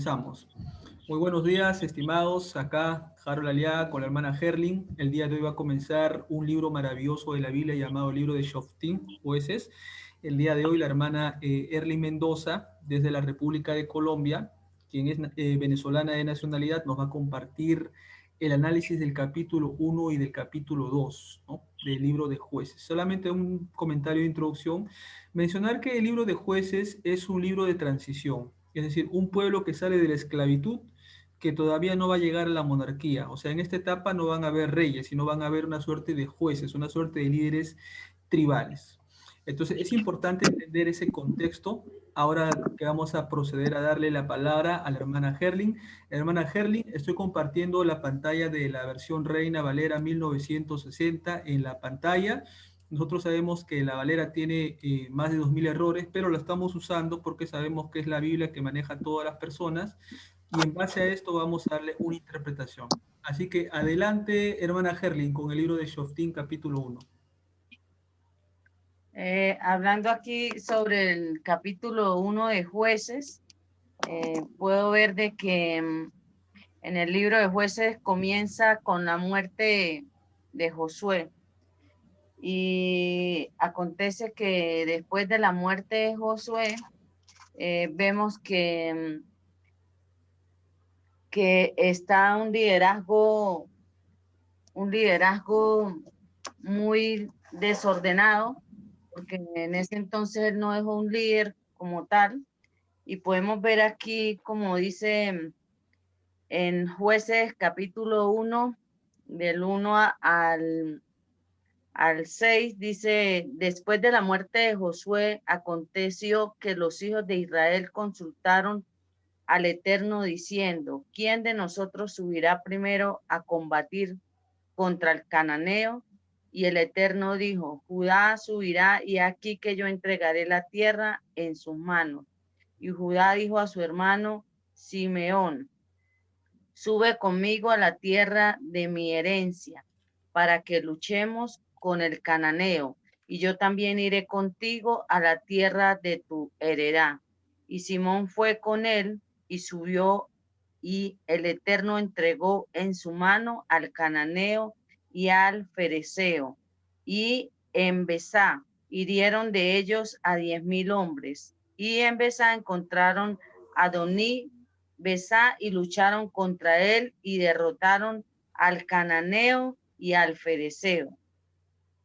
Comenzamos. Muy buenos días, estimados. Acá Harold Aliaga con la hermana Herling. El día de hoy va a comenzar un libro maravilloso de la Biblia llamado Libro de Shoftim, Jueces. El día de hoy la hermana Herling Mendoza, desde la República de Colombia, quien es venezolana de nacionalidad, nos va a compartir el análisis del capítulo 1 y del capítulo 2, ¿no?, del libro de Jueces. Solamente un comentario de introducción. Mencionar que el libro de Jueces es un libro de transición, es decir, un pueblo que sale de la esclavitud, que todavía no va a llegar a la monarquía. O sea, en esta etapa no van a haber reyes, sino van a haber una suerte de jueces, una suerte de líderes tribales. Entonces, es importante entender ese contexto. Ahora que vamos a proceder a darle la palabra a la hermana Herling. Hermana Herling, estoy compartiendo la pantalla de la versión Reina Valera 1960 en la pantalla. Nosotros sabemos que la Valera tiene más de 2000 errores, pero la estamos usando porque sabemos que es la Biblia que maneja a todas las personas y en base a esto vamos a darle una interpretación. Así que adelante, hermana Herling, con el libro de Shoftim, capítulo 1. Hablando aquí sobre el capítulo 1 de Jueces, puedo ver de que en el libro de Jueces comienza con la muerte de Josué. Y acontece que después de la muerte de Josué, vemos que está un liderazgo muy desordenado, porque en ese entonces él no es un líder como tal. Y podemos ver aquí, como dice en Jueces capítulo 1, del 1 al 6, dice: después de la muerte de Josué, aconteció que los hijos de Israel consultaron al Eterno diciendo: ¿quién de nosotros subirá primero a combatir contra el cananeo? Y el Eterno dijo: Judá subirá, y aquí que yo entregaré la tierra en sus manos. Y Judá dijo a su hermano Simeón: sube conmigo a la tierra de mi herencia, para que luchemos con el cananeo, y yo también iré contigo a la tierra de tu heredad. Y Simón fue con él y subió, y el Eterno entregó en su mano al cananeo y al fereceo, y en Besá hirieron de ellos a 10,000 hombres, y en Besá encontraron a Adoní Besá y lucharon contra él y derrotaron al cananeo y al fereceo.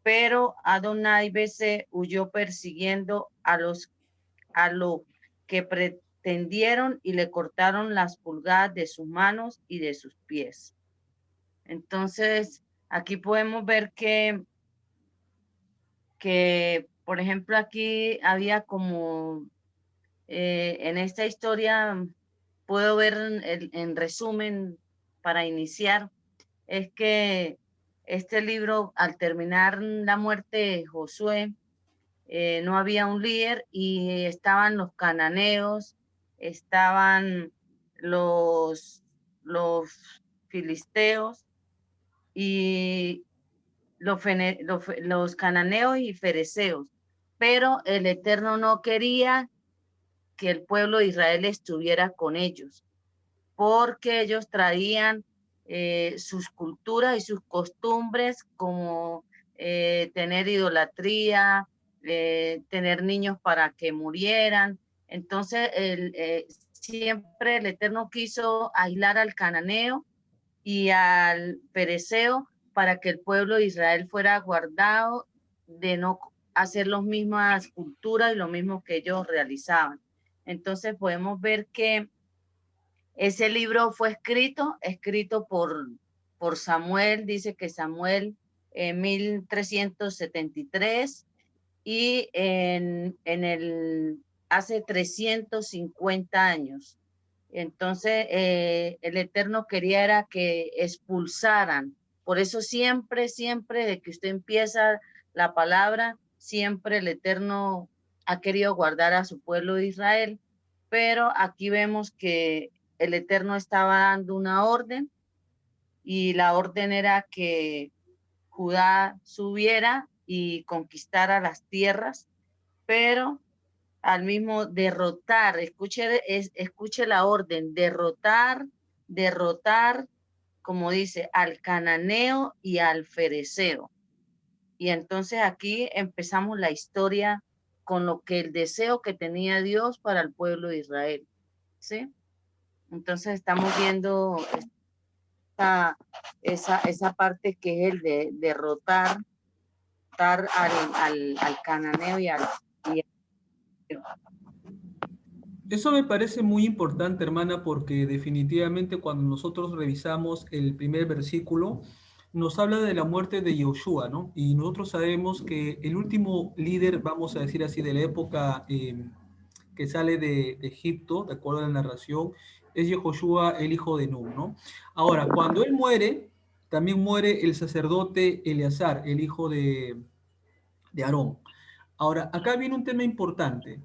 Pero Adonai Besé huyó persiguiendo a lo que pretendieron y le cortaron las pulgadas de sus manos y de sus pies. Entonces, aquí podemos ver que por ejemplo, aquí había como en esta historia, puedo ver en resumen, para iniciar, es que este libro, al terminar la muerte de Josué, no había un líder y estaban los cananeos, estaban los, los filisteos y los cananeos y fereceos, pero el Eterno no quería que el pueblo de Israel estuviera con ellos, porque ellos traían sus culturas y sus costumbres, como tener idolatría, tener niños para que murieran. Entonces, siempre el Eterno quiso aislar al cananeo y al pereceo para que el pueblo de Israel fuera guardado de no hacer las mismas culturas y lo mismo que ellos realizaban. Entonces podemos ver que ese libro fue escrito por Samuel. Dice que Samuel en 1373 y hace 350 años. Entonces, el Eterno quería era que expulsaran. Por eso siempre de que usted empieza la palabra, siempre el Eterno ha querido guardar a su pueblo de Israel. Pero aquí vemos que el Eterno estaba dando una orden, y la orden era que Judá subiera y conquistara las tierras, pero al mismo derrotar, escuche la orden, derrotar, derrotar, como dice, al cananeo y al fereceo. Y entonces aquí empezamos la historia con lo que el deseo que tenía Dios para el pueblo de Israel, ¿sí? Entonces estamos viendo esa parte que es el de derrotar al cananeo y Eso me parece muy importante, hermana, porque definitivamente cuando nosotros revisamos el primer versículo, nos habla de la muerte de Yoshua, ¿no? Y nosotros sabemos que el último líder, vamos a decir así, de la época que sale de Egipto, de acuerdo a la narración, es Yehoshua, el hijo de Nun, ¿no? Ahora, cuando él muere, también muere el sacerdote Eleazar, el hijo de Aarón. Ahora, acá viene un tema importante.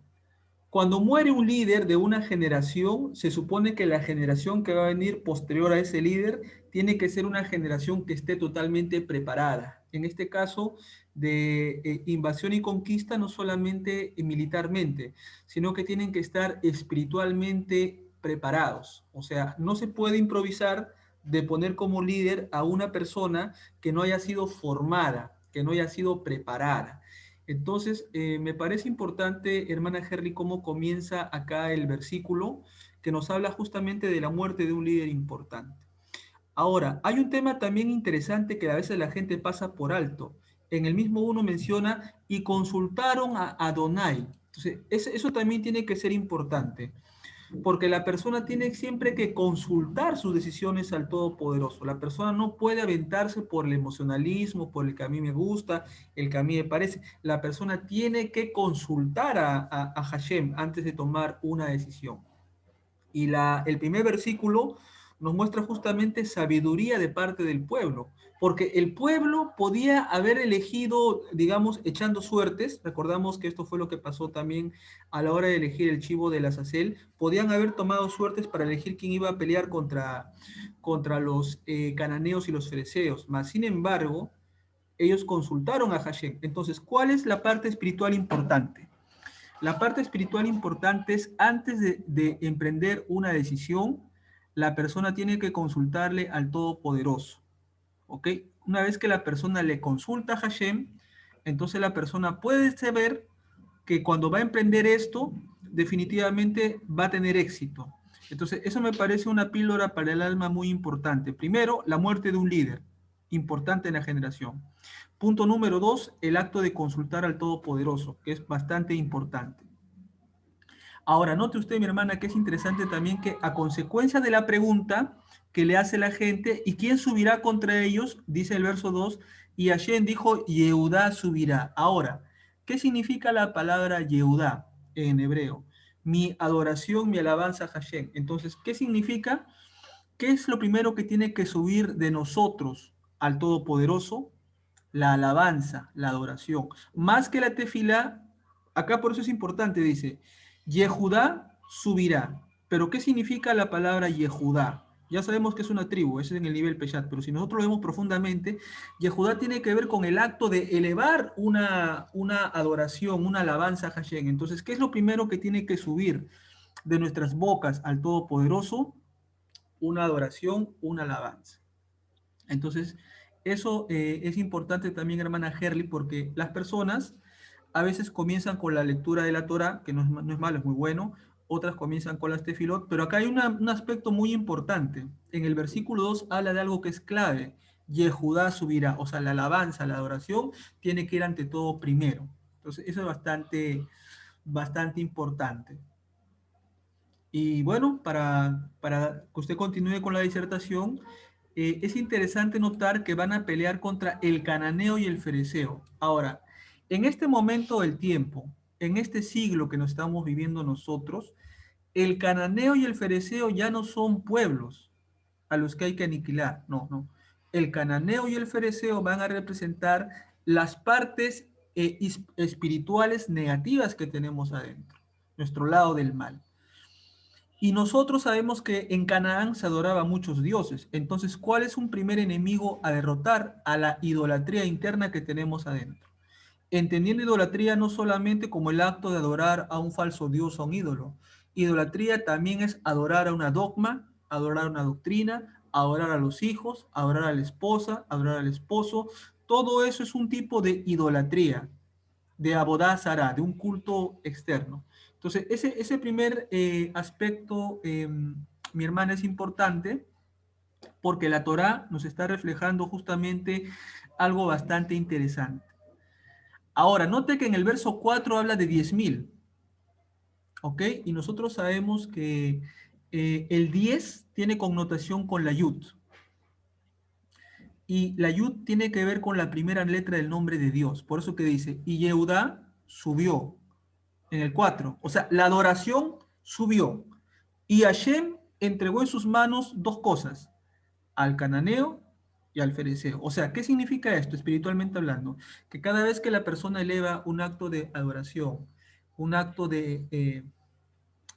Cuando muere un líder de una generación, se supone que la generación que va a venir posterior a ese líder tiene que ser una generación que esté totalmente preparada. En este caso, de invasión y conquista, no solamente militarmente, sino que tienen que estar espiritualmente preparados. O sea, no se puede improvisar de poner como líder a una persona que no haya sido formada, que no haya sido preparada. Entonces, me parece importante, hermana Herly, cómo comienza acá el versículo que nos habla justamente de la muerte de un líder importante. Ahora, hay un tema también interesante que a veces la gente pasa por alto. En el mismo uno menciona, y consultaron a Adonai. Entonces, eso también tiene que ser importante porque la persona tiene siempre que consultar sus decisiones al Todopoderoso. La persona no puede aventarse por el emocionalismo, por el que a mí me gusta, el que a mí me parece. La persona tiene que consultar a Hashem antes de tomar una decisión. Y el primer versículo nos muestra justamente sabiduría de parte del pueblo, porque el pueblo podía haber elegido, digamos, echando suertes. Recordamos que esto fue lo que pasó también a la hora de elegir el chivo de la Azazel. Podían haber tomado suertes para elegir quién iba a pelear contra los cananeos y los fereceos. Mas, sin embargo, ellos consultaron a Hashem. Entonces, ¿cuál es la parte espiritual importante? La parte espiritual importante es antes de emprender una decisión, la persona tiene que consultarle al Todopoderoso. ¿Ok? Una vez que la persona le consulta a Hashem, entonces la persona puede saber que cuando va a emprender esto, definitivamente va a tener éxito. Entonces, eso me parece una píldora para el alma muy importante. Primero, la muerte de un líder, importante en la generación. Punto número dos, el acto de consultar al Todopoderoso, que es bastante importante. Ahora, note usted, mi hermana, que es interesante también que a consecuencia de la pregunta que le hace la gente, ¿y quién subirá contra ellos? Dice el verso 2, y Hashem dijo, Yehudá subirá. Ahora, ¿qué significa la palabra Yehudá en hebreo? Mi adoración, mi alabanza a Hashem. Entonces, ¿qué significa? ¿Qué es lo primero que tiene que subir de nosotros al Todopoderoso? La alabanza, la adoración. Más que la tefilá, acá por eso es importante, dice, Yehudá subirá. Pero ¿qué significa la palabra Yehudá? Ya sabemos que es una tribu, ese es en el nivel Peshat, pero si nosotros lo vemos profundamente, Yehudá tiene que ver con el acto de elevar una adoración, una alabanza a Hashem. Entonces, ¿qué es lo primero que tiene que subir de nuestras bocas al Todopoderoso? Una adoración, una alabanza. Entonces, eso es importante también, hermana Herly, porque las personas a veces comienzan con la lectura de la Torah, que no es malo, es muy bueno, otras comienzan con las tefilot, pero acá hay un aspecto muy importante. En el versículo 2 habla de algo que es clave. Yehudá subirá, o sea, la alabanza, la adoración, tiene que ir ante todo primero. Entonces, eso es bastante importante. Y bueno, para que usted continúe con la disertación, es interesante notar que van a pelear contra el cananeo y el fereceo. Ahora, en este momento del tiempo, en este siglo que nos estamos viviendo nosotros, el cananeo y el fereceo ya no son pueblos a los que hay que aniquilar. No, no. El cananeo y el fereceo van a representar las partes espirituales negativas que tenemos adentro, nuestro lado del mal. Y nosotros sabemos que en Canaán se adoraba a muchos dioses. Entonces, ¿cuál es un primer enemigo a derrotar? A la idolatría interna que tenemos adentro. entendiendo idolatría no solamente como el acto de adorar a un falso dios o a un ídolo. Idolatría también es adorar a una dogma, adorar a una doctrina, adorar a los hijos, adorar a la esposa, adorar al esposo. Todo eso es un tipo de idolatría, de abodá zará, de un culto externo. Entonces, ese primer aspecto, mi hermana, es importante porque la Torá nos está reflejando justamente algo bastante interesante. Ahora, note que en el verso 4 habla de 10.000, ¿ok? Y nosotros sabemos que el 10 tiene connotación con la yud. Y la yud tiene que ver con la primera letra del nombre de Dios. Por eso que dice, y Yehudá subió en el 4. O sea, la adoración subió. Y Hashem entregó en sus manos dos cosas, al cananeo y al fereceo. O sea, ¿qué significa esto espiritualmente hablando? Que cada vez que la persona eleva un acto de adoración, un acto de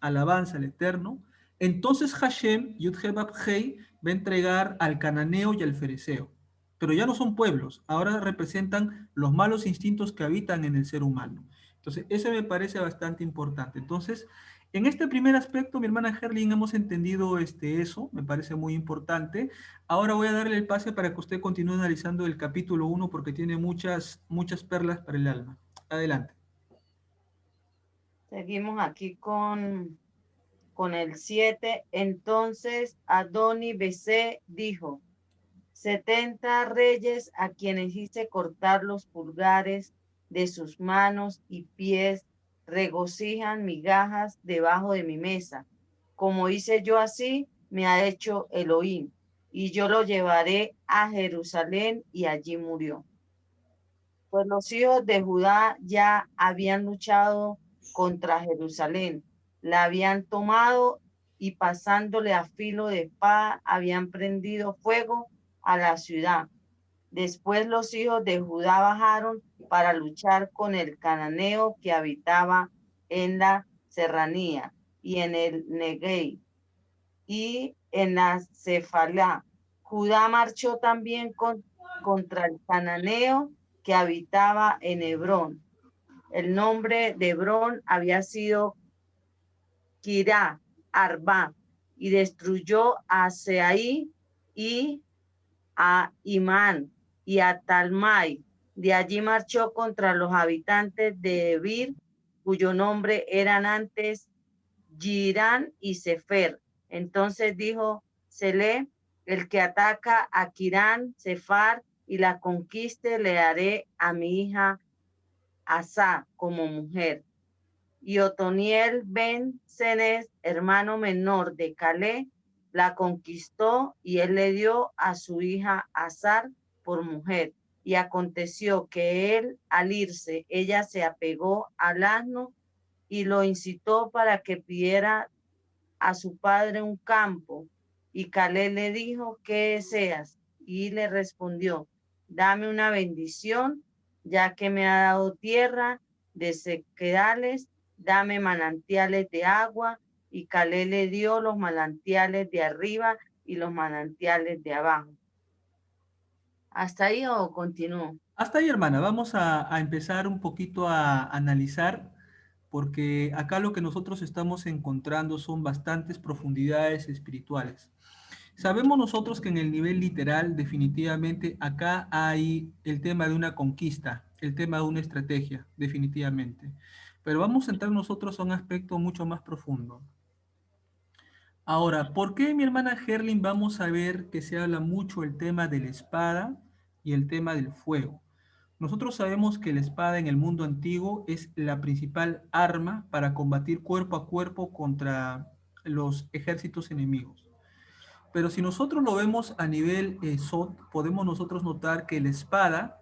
alabanza al Eterno, entonces Hashem, Yud-He-Bab-Hei, va a entregar al cananeo y al fereceo. Pero ya no son pueblos, ahora representan los malos instintos que habitan en el ser humano. Entonces, eso me parece bastante importante. Entonces, en este primer aspecto, mi hermana Herlin, hemos entendido eso, me parece muy importante. Ahora voy a darle el pase para que usted continúe analizando el capítulo 1 porque tiene muchas perlas para el alma. Adelante. Seguimos aquí con el 7. Entonces Adoni Besé dijo, 70 reyes a quienes hice cortar los pulgares de sus manos y pies regocijan migajas debajo de mi mesa. Como hice yo así, me ha hecho Elohim, y yo lo llevaré a Jerusalén, y allí murió. Pues los hijos de Judá ya habían luchado contra Jerusalén, la habían tomado y pasándole a filo de espada, habían prendido fuego a la ciudad. Después los hijos de Judá bajaron para luchar con el cananeo que habitaba en la serranía y en el Negev y en la Cefalá. Judá marchó también contra el cananeo que habitaba en Hebrón. El nombre de Hebrón había sido Kirá, Arba, y destruyó a Seaí y a Imán y a Talmai. De allí marchó contra los habitantes de Ebir, cuyo nombre eran antes Girán y Sefer. Entonces dijo Selé, el que ataca a Kirán, Sefar y la conquiste, le daré a mi hija Asa como mujer. Y Otoniel ben Cenez, hermano menor de Calé, la conquistó y él le dio a su hija Azar por mujer. Y aconteció que él, al irse, ella se apegó al asno y lo incitó para que pidiera a su padre un campo. Y Calé le dijo, ¿qué deseas? Y le respondió, dame una bendición, ya que me ha dado tierra de sequedales, dame manantiales de agua. Y Calé le dio los manantiales de arriba y los manantiales de abajo. ¿Hasta ahí o continúo? Hasta ahí, hermana, vamos a empezar un poquito a analizar, porque acá lo que nosotros estamos encontrando son bastantes profundidades espirituales. Sabemos nosotros que en el nivel literal, definitivamente, acá hay el tema de una conquista, el tema de una estrategia, definitivamente. Pero vamos a entrar nosotros a un aspecto mucho más profundo. Ahora, ¿por qué, mi hermana Herlin, vamos a ver que se habla mucho el tema de la espada y el tema del fuego? Nosotros sabemos que la espada en el mundo antiguo es la principal arma para combatir cuerpo a cuerpo contra los ejércitos enemigos. Pero si nosotros lo vemos a nivel SOT, podemos nosotros notar que la espada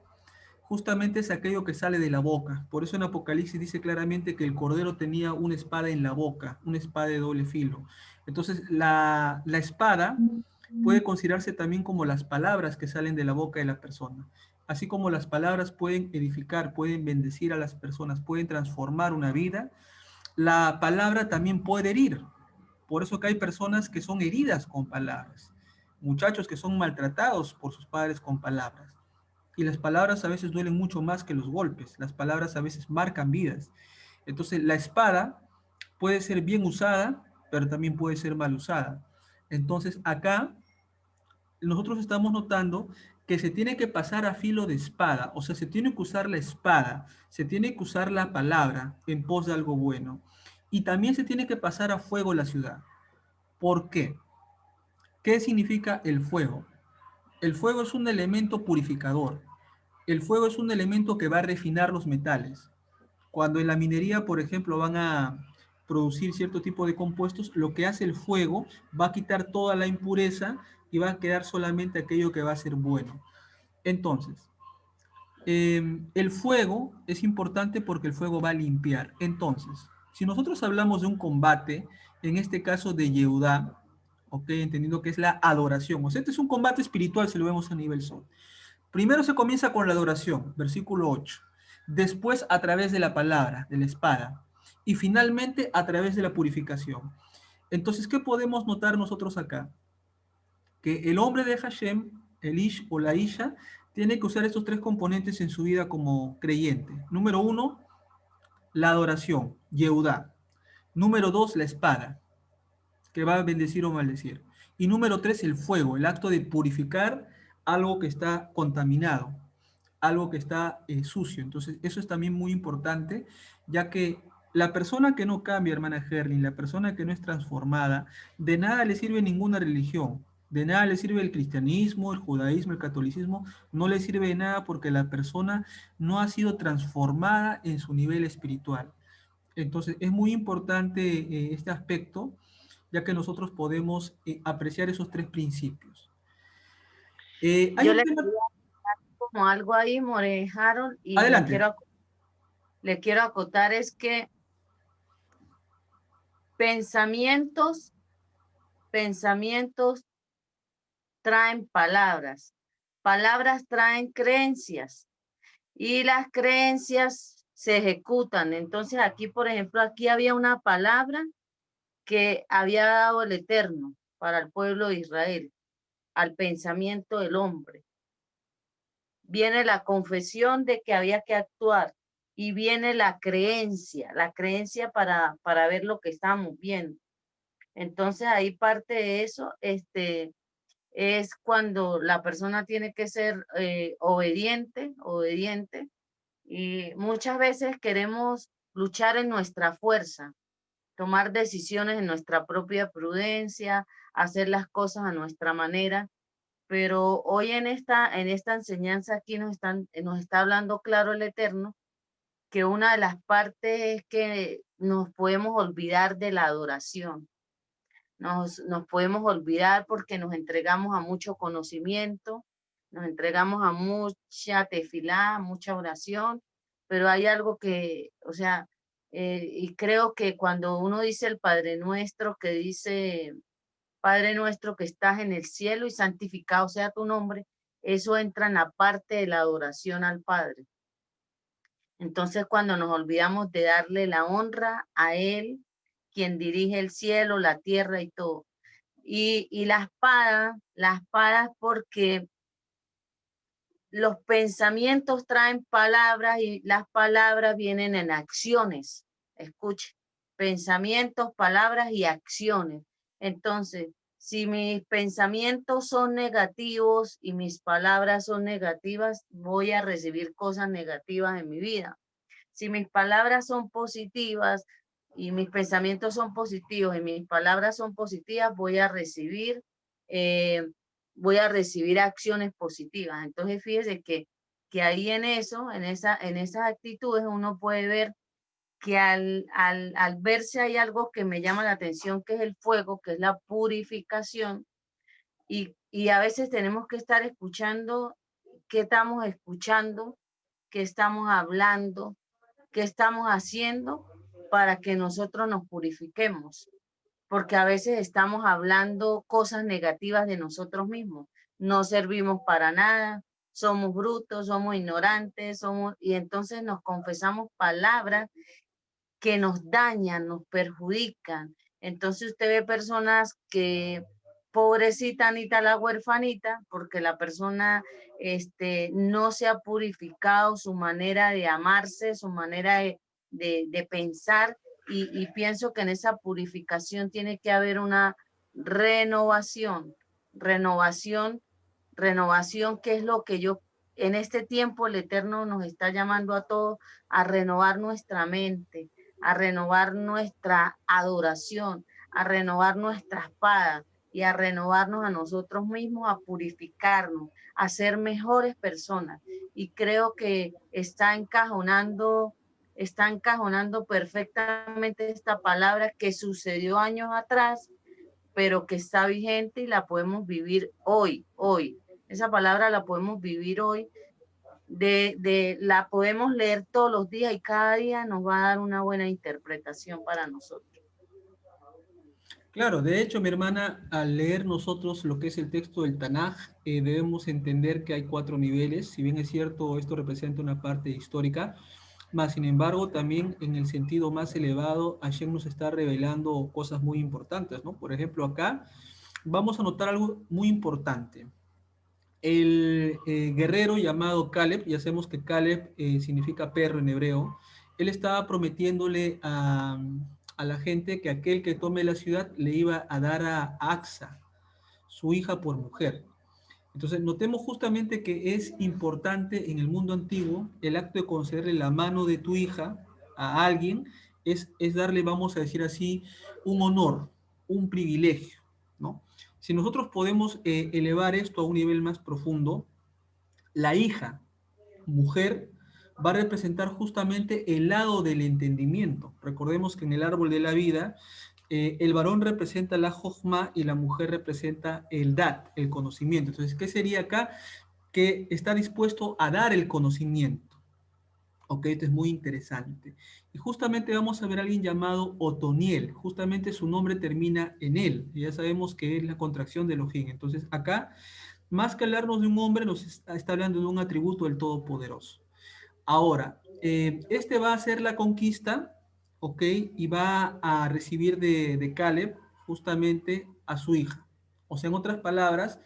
justamente es aquello que sale de la boca. Por eso en Apocalipsis dice claramente que el Cordero tenía una espada en la boca, una espada de doble filo. Entonces, la espada puede considerarse también como las palabras que salen de la boca de la persona. Así como las palabras pueden edificar, pueden bendecir a las personas, pueden transformar una vida, la palabra también puede herir. Por eso que hay personas que son heridas con palabras, muchachos que son maltratados por sus padres con palabras. Y las palabras a veces duelen mucho más que los golpes. Las palabras a veces marcan vidas. Entonces, la espada puede ser bien usada, pero también puede ser mal usada. Entonces, acá nosotros estamos notando que se tiene que pasar a filo de espada, o sea, se tiene que usar la espada, se tiene que usar la palabra en pos de algo bueno. Y también se tiene que pasar a fuego la ciudad. ¿Por qué? ¿Qué significa el fuego? El fuego es un elemento purificador. El fuego es un elemento que va a refinar los metales. Cuando en la minería, por ejemplo, van a producir cierto tipo de compuestos, lo que hace el fuego va a quitar toda la impureza y va a quedar solamente aquello que va a ser bueno. Entonces, el fuego es importante porque el fuego va a limpiar. Entonces, si nosotros hablamos de un combate, en este caso de Yehudá, ok, entendiendo que es la adoración, o sea, este es un combate espiritual si lo vemos a nivel sol. Primero se comienza con la adoración, versículo 8. Después a través de la palabra, de la espada. Y finalmente a través de la purificación. Entonces, ¿qué podemos notar nosotros acá? Que el hombre de Hashem, el Ish o la Isha, tiene que usar estos tres componentes en su vida como creyente. Número uno, la adoración, Yehudá. Número dos, la espada, que va a bendecir o maldecir. Y número tres, el fuego, el acto de purificar algo que está contaminado, algo que está sucio. Entonces, eso es también muy importante, ya que la persona que no cambia, hermana Herlin, la persona que no es transformada, de nada le sirve ninguna religión, de nada le sirve el cristianismo, el judaísmo, el catolicismo, no le sirve de nada porque la persona no ha sido transformada en su nivel espiritual. Entonces, es muy importante este aspecto, ya que nosotros podemos apreciar esos tres principios. Hay Yo un le tema... quería como algo ahí, More Harold, y Adelante. le quiero acotar es que pensamientos, pensamientos traen palabras, palabras traen creencias y las creencias se ejecutan. Entonces aquí, por ejemplo, aquí había una palabra que había dado el Eterno para el pueblo de Israel, al pensamiento del hombre. Viene la confesión de que había que actuar y viene la creencia para ver lo que estamos viendo. Entonces ahí parte de eso, es cuando la persona tiene que ser obediente, obediente, y muchas veces queremos luchar en nuestra fuerza, tomar decisiones en nuestra propia prudencia, hacer las cosas a nuestra manera, pero hoy en esta enseñanza aquí nos está hablando claro el Eterno que una de las partes es que nos podemos olvidar de la adoración. Nos podemos olvidar porque nos entregamos a mucho conocimiento, nos entregamos a mucha tefilá, mucha oración, pero hay algo que, o sea, y creo que cuando uno dice el Padre Nuestro, que dice, Padre Nuestro que estás en el cielo y santificado sea tu nombre, eso entra en la parte de la adoración al Padre. Entonces, cuando nos olvidamos de darle la honra a Él, quien dirige el cielo, la tierra y todo. Y la espada porque los pensamientos traen palabras y las palabras vienen en acciones. Escuche, pensamientos, palabras y acciones. Entonces, si mis pensamientos son negativos y mis palabras son negativas, voy a recibir cosas negativas en mi vida. Si mis palabras son positivas y mis pensamientos son positivos y mis palabras son positivas, eh, voy a recibir acciones positivas. Entonces, fíjese que ahí en eso, en esas actitudes, uno puede ver que al verse hay algo que me llama la atención, que es el fuego, que es la purificación, y a veces tenemos que estar escuchando qué estamos escuchando, qué estamos hablando, qué estamos haciendo para que nosotros nos purifiquemos, porque a veces estamos hablando cosas negativas de nosotros mismos. No servimos para nada, somos brutos, somos ignorantes, y entonces nos confesamos palabras que nos dañan, nos perjudican. Entonces usted ve personas que pobrecita Anita la huerfanita, porque la persona no se ha purificado su manera de amarse, su manera de pensar, y pienso que en esa purificación tiene que haber una renovación, renovación, renovación, que es lo que yo, en este tiempo el Eterno nos está llamando a todos a renovar nuestra mente, a renovar nuestra adoración, a renovar nuestra espada y a renovarnos a nosotros mismos, a purificarnos, a ser mejores personas. Y creo que está encajonando perfectamente esta palabra que sucedió años atrás, pero que está vigente y la podemos vivir hoy, hoy. Esa palabra la podemos vivir hoy, la podemos leer todos los días y cada día nos va a dar una buena interpretación para nosotros. Claro, de hecho, mi hermana, al leer nosotros lo que es el texto del Tanaj, debemos entender que hay 4 niveles. Si bien es cierto, esto representa una parte histórica, más sin embargo, también en el sentido más elevado, Hashem nos está revelando cosas muy importantes, ¿no? Por ejemplo, acá vamos a notar algo muy importante. El guerrero llamado Caleb, ya sabemos que Caleb significa perro en hebreo, él estaba prometiéndole a la gente que aquel que tome la ciudad le iba a dar a Axa, su hija, por mujer. Entonces, notemos justamente que es importante en el mundo antiguo el acto de concederle la mano de tu hija a alguien, es darle, vamos a decir así, un honor, un privilegio, ¿no? Si nosotros podemos elevar esto a un nivel más profundo, la hija, mujer, va a representar justamente el lado del entendimiento. Recordemos que en el árbol de la vida, el varón representa la jochma y la mujer representa el dat, el conocimiento. Entonces, ¿qué sería acá? Que está dispuesto a dar el conocimiento. Ok, esto es muy interesante. Y justamente vamos a ver a alguien llamado Otoniel. Justamente su nombre termina en él. Y ya sabemos que es la contracción de Elohim. Entonces, acá, más que hablarnos de un hombre, nos está hablando de un atributo del Todopoderoso. Ahora, este va a hacer la conquista, ¿ok? Y va a recibir de Caleb justamente a su hija. O sea, en otras palabras,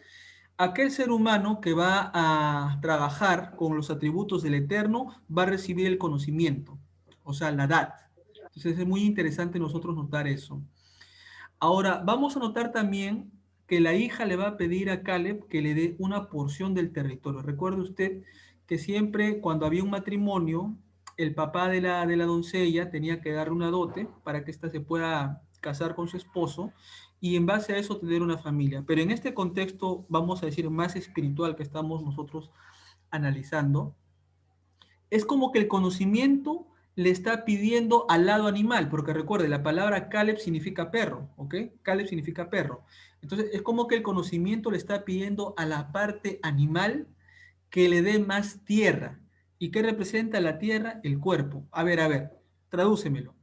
aquel ser humano que va a trabajar con los atributos del Eterno va a recibir el conocimiento, o sea, la edad. Entonces es muy interesante nosotros notar eso. Ahora, vamos a notar también que la hija le va a pedir a Caleb que le dé una porción del territorio. Recuerde usted que siempre cuando había un matrimonio, el papá de la doncella tenía que darle una dote para que ésta se pueda casar con su esposo y en base a eso tener una familia. Pero en este contexto, vamos a decir, más espiritual que estamos nosotros analizando, es como que el conocimiento le está pidiendo al lado animal, porque recuerde, la palabra Caleb significa perro, ¿ok? Caleb significa perro. Entonces, es como que el conocimiento le está pidiendo a la parte animal que le dé más tierra. ¿Y qué representa la tierra? El cuerpo. A ver, tradúcemelo.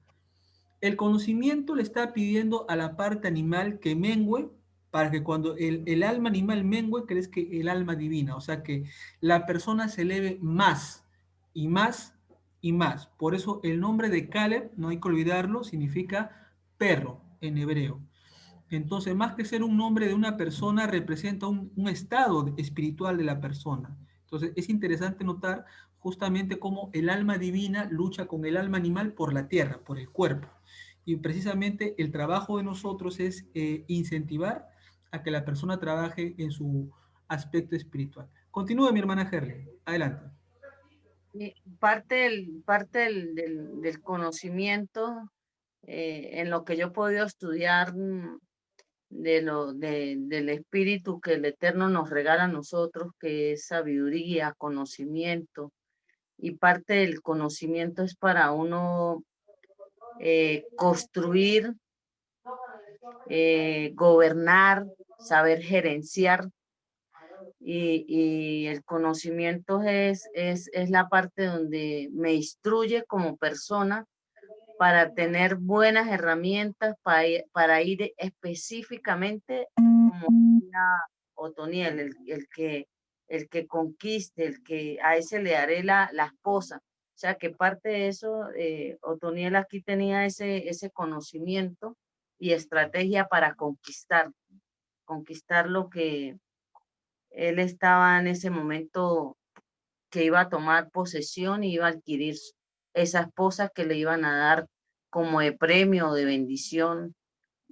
El conocimiento le está pidiendo a la parte animal que mengüe para que cuando el alma animal mengüe, crezca el alma divina. O sea, que la persona se eleve más y más y más. Por eso el nombre de Caleb, no hay que olvidarlo, significa perro en hebreo. Entonces, más que ser un nombre de una persona, representa un estado espiritual de la persona. Entonces, es interesante notar justamente cómo el alma divina lucha con el alma animal por la tierra, por el cuerpo. Y precisamente el trabajo de nosotros es incentivar a que la persona trabaje en su aspecto espiritual. Continúe, mi hermana Herle. Adelante. Parte del conocimiento, en lo que yo he podido estudiar, del espíritu que el Eterno nos regala a nosotros, que es sabiduría, conocimiento, y parte del conocimiento es para uno construir, gobernar, saber gerenciar, y el conocimiento es la parte donde me instruye como persona para tener buenas herramientas para ir específicamente como Otoniel, el que conquiste, a ese le daré la esposa. O sea, que parte de eso, Otoniel aquí tenía ese conocimiento y estrategia para conquistar. conquistar lo que él estaba en ese momento, que iba a tomar posesión y iba a adquirir esa esposa que le iban a dar como de premio o de bendición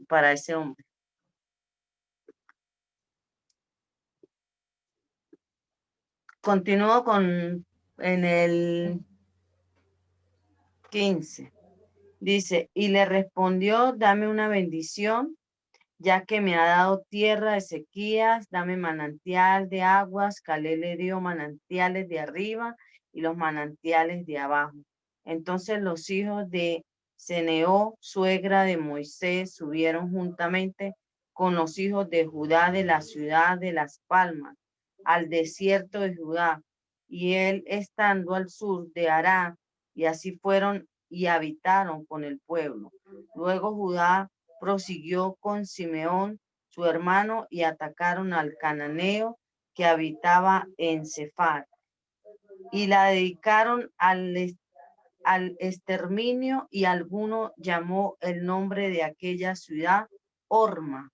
para ese hombre. Continúo en el 15. Dice, y le respondió, dame una bendición, ya que me ha dado tierra de sequías, dame manantial de aguas. Caleb le dio manantiales de arriba y los manantiales de abajo. Entonces los hijos de Seneó, suegra de Moisés, subieron juntamente con los hijos de Judá de la ciudad de las palmas al desierto de Judá, y él estando al sur de Ará, y así fueron y habitaron con el pueblo. Luego Judá prosiguió con Simeón, su hermano, y atacaron al cananeo que habitaba en Cefar, y la dedicaron al exterminio, y alguno llamó el nombre de aquella ciudad Orma.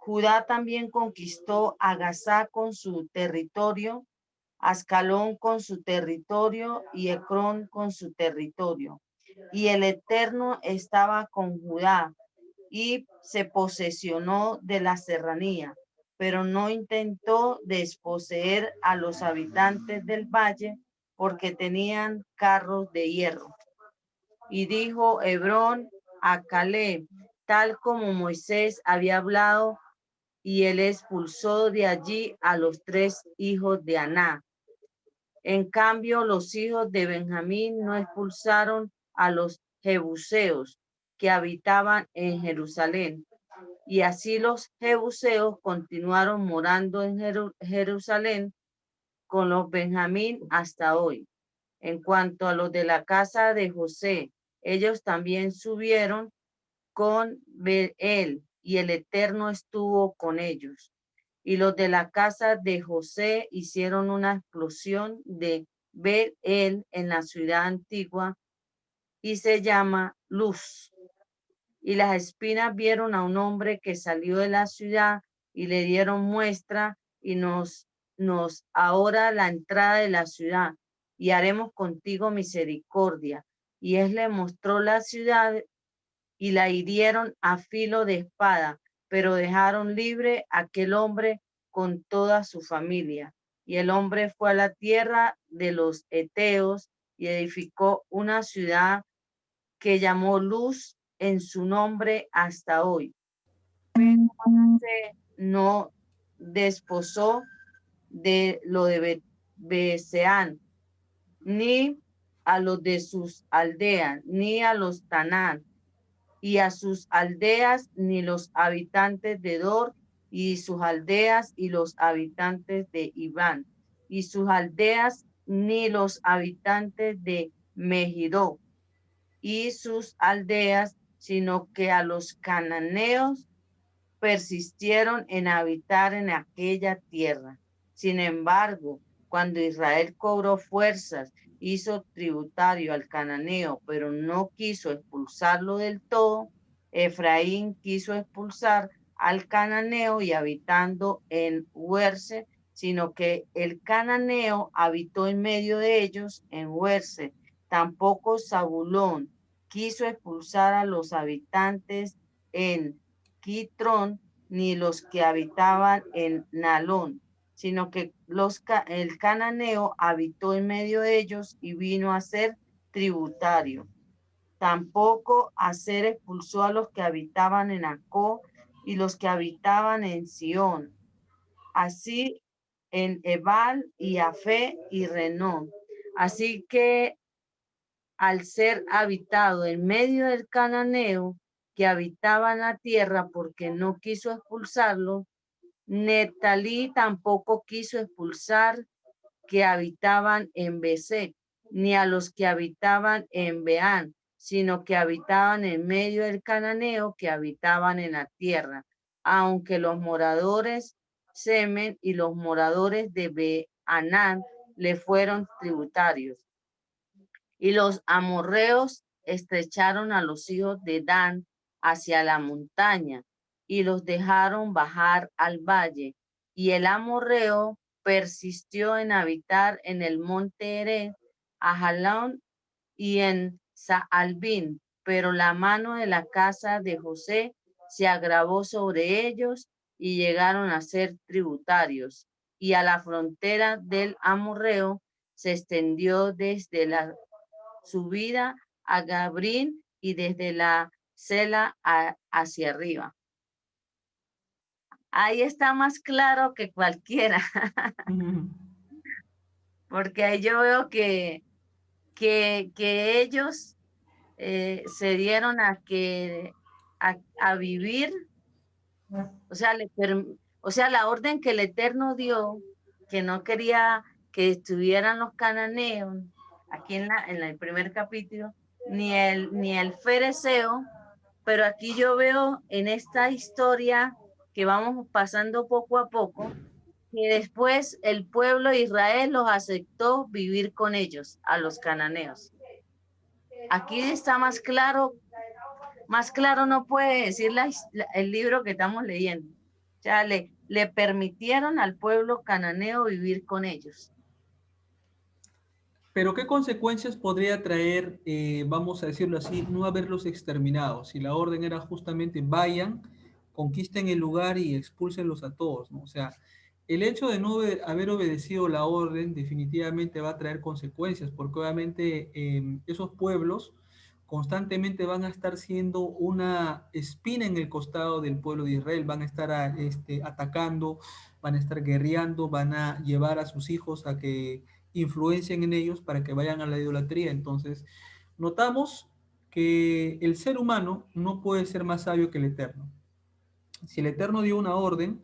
Judá también conquistó a Gazá con su territorio, Ascalón con su territorio y Ecrón con su territorio. Y el Eterno estaba con Judá y se posesionó de la serranía, pero no intentó desposeer a los habitantes del valle porque tenían carros de hierro. Y dijo Hebrón a Caleb, tal como Moisés había hablado, y él expulsó de allí a los 3 hijos de Aná. En cambio, los hijos de Benjamín no expulsaron a los jebuseos que habitaban en Jerusalén. Y así los jebuseos continuaron morando en Jerusalén con los Benjamín hasta hoy. En cuanto a los de la casa de José, ellos también subieron con él, y el Eterno estuvo con ellos. Y los de la casa de José hicieron una explosión de él en la ciudad antigua, y se llama Luz. Y las espinas vieron a un hombre que salió de la ciudad y le dieron muestra, y nos ahora la entrada de la ciudad, y haremos contigo misericordia. Y él le mostró la ciudad, y la hirieron a filo de espada, pero dejaron libre a aquel hombre con toda su familia. Y el hombre fue a la tierra de los Eteos y edificó una ciudad que llamó Luz en su nombre hasta hoy. Pero Manasés no desposó de lo de Beseán, ni a los de sus aldeas, ni a los Tanán, y a sus aldeas, ni los habitantes de Dor, y sus aldeas, y los habitantes de Iván, y sus aldeas, ni los habitantes de Megiddo, y sus aldeas, sino que a los cananeos persistieron en habitar en aquella tierra. Sin embargo, cuando Israel cobró fuerzas, hizo tributario al cananeo, pero no quiso expulsarlo del todo, Efraín quiso expulsar al cananeo y habitando en Huerse, sino que el cananeo habitó en medio de ellos en Huerse. Tampoco Zabulón quiso expulsar a los habitantes en Quitrón, ni los que habitaban en Nalón, sino que el cananeo habitó en medio de ellos y vino a ser tributario. Tampoco Aser expulsó a los que habitaban en Acó y los que habitaban en Sión, así en Ebal y Afé y Renón. Así que al ser habitado en medio del cananeo que habitaba en la tierra, porque no quiso expulsarlo, Neftalí tampoco quiso expulsar que habitaban en Besek, ni a los que habitaban en Beán, sino que habitaban en medio del cananeo que habitaban en la tierra, aunque los moradores Semen y los moradores de Beanán le fueron tributarios. Y los amorreos estrecharon a los hijos de Dan hacia la montaña, y los dejaron bajar al valle. Y el amorreo persistió en habitar en el monte Ere, Ajalón y en Saalbín, pero la mano de la casa de José se agravó sobre ellos y llegaron a ser tributarios. Y a la frontera del amorreo se extendió desde la subida a Gabrín y desde la Sela hacia arriba. Ahí está más claro que cualquiera, porque ahí yo veo que ellos se dieron a vivir, o sea, o sea, la orden que el Eterno dio, que no quería que estuvieran los cananeos, aquí en el primer capítulo, ni el fereceo, pero aquí yo veo en esta historia que vamos pasando poco a poco, que después el pueblo de Israel los aceptó vivir con ellos, a los cananeos. Aquí está más claro no puede decir el libro que estamos leyendo. O sea, le permitieron al pueblo cananeo vivir con ellos. Pero ¿qué consecuencias podría traer, vamos a decirlo así, no haberlos exterminado? Si la orden era justamente vayan, conquisten el lugar y expúlsenlos a todos, ¿no? O sea, el hecho de no haber obedecido la orden definitivamente va a traer consecuencias, porque obviamente esos pueblos constantemente van a estar siendo una espina en el costado del pueblo de Israel, van a estar atacando, van a estar guerreando, van a llevar a sus hijos a que influencien en ellos para que vayan a la idolatría. Entonces, notamos que el ser humano no puede ser más sabio que el Eterno. Si el Eterno dio una orden,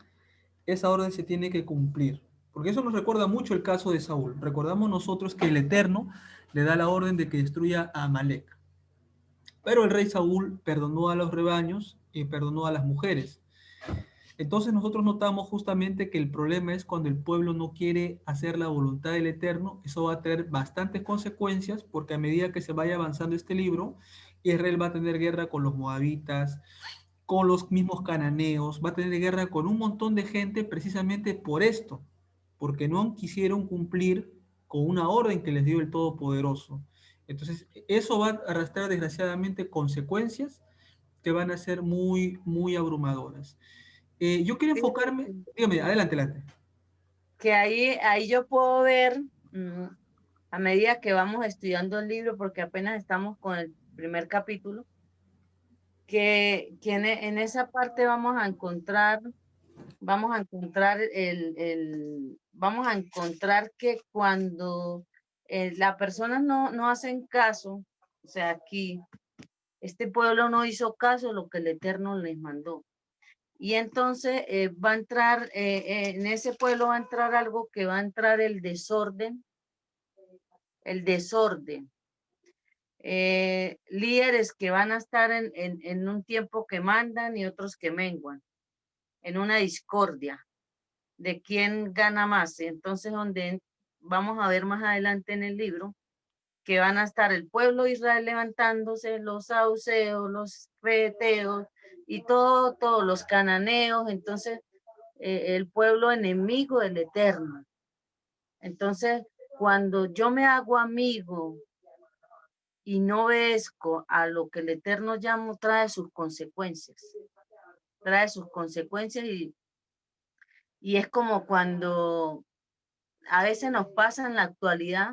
esa orden se tiene que cumplir. Porque eso nos recuerda mucho el caso de Saúl. Recordamos nosotros que el Eterno le da la orden de que destruya a Amalek. Pero el rey Saúl perdonó a los rebaños y perdonó a las mujeres. Entonces nosotros notamos justamente que el problema es cuando el pueblo no quiere hacer la voluntad del Eterno. Eso va a tener bastantes consecuencias porque a medida que se vaya avanzando este libro, Israel va a tener guerra con los moabitas, con los mismos cananeos, va a tener guerra con un montón de gente precisamente por esto, porque no quisieron cumplir con una orden que les dio el Todopoderoso. Entonces, eso va a arrastrar desgraciadamente consecuencias que van a ser muy, muy abrumadoras. Yo quiero enfocarme, dígame, adelante, adelante. Que ahí yo puedo ver, a medida que vamos estudiando el libro, porque apenas estamos con el primer capítulo, que en esa parte vamos a encontrar que cuando las personas no hacen caso, o sea, aquí, este pueblo no hizo caso de lo que el Eterno les mandó. Y entonces va a entrar, en ese pueblo va a entrar algo que va a entrar el desorden, líderes que van a estar en un tiempo que mandan y otros que menguan, en una discordia de quién gana más. Entonces, donde vamos a ver más adelante en el libro, que van a estar el pueblo de Israel levantándose, los saduceos, los feteos y todos los cananeos, entonces el pueblo enemigo del Eterno. Entonces, cuando yo me hago amigo y no obedezco a lo que el Eterno llamo, trae sus consecuencias. Trae sus consecuencias y es como cuando a veces nos pasa en la actualidad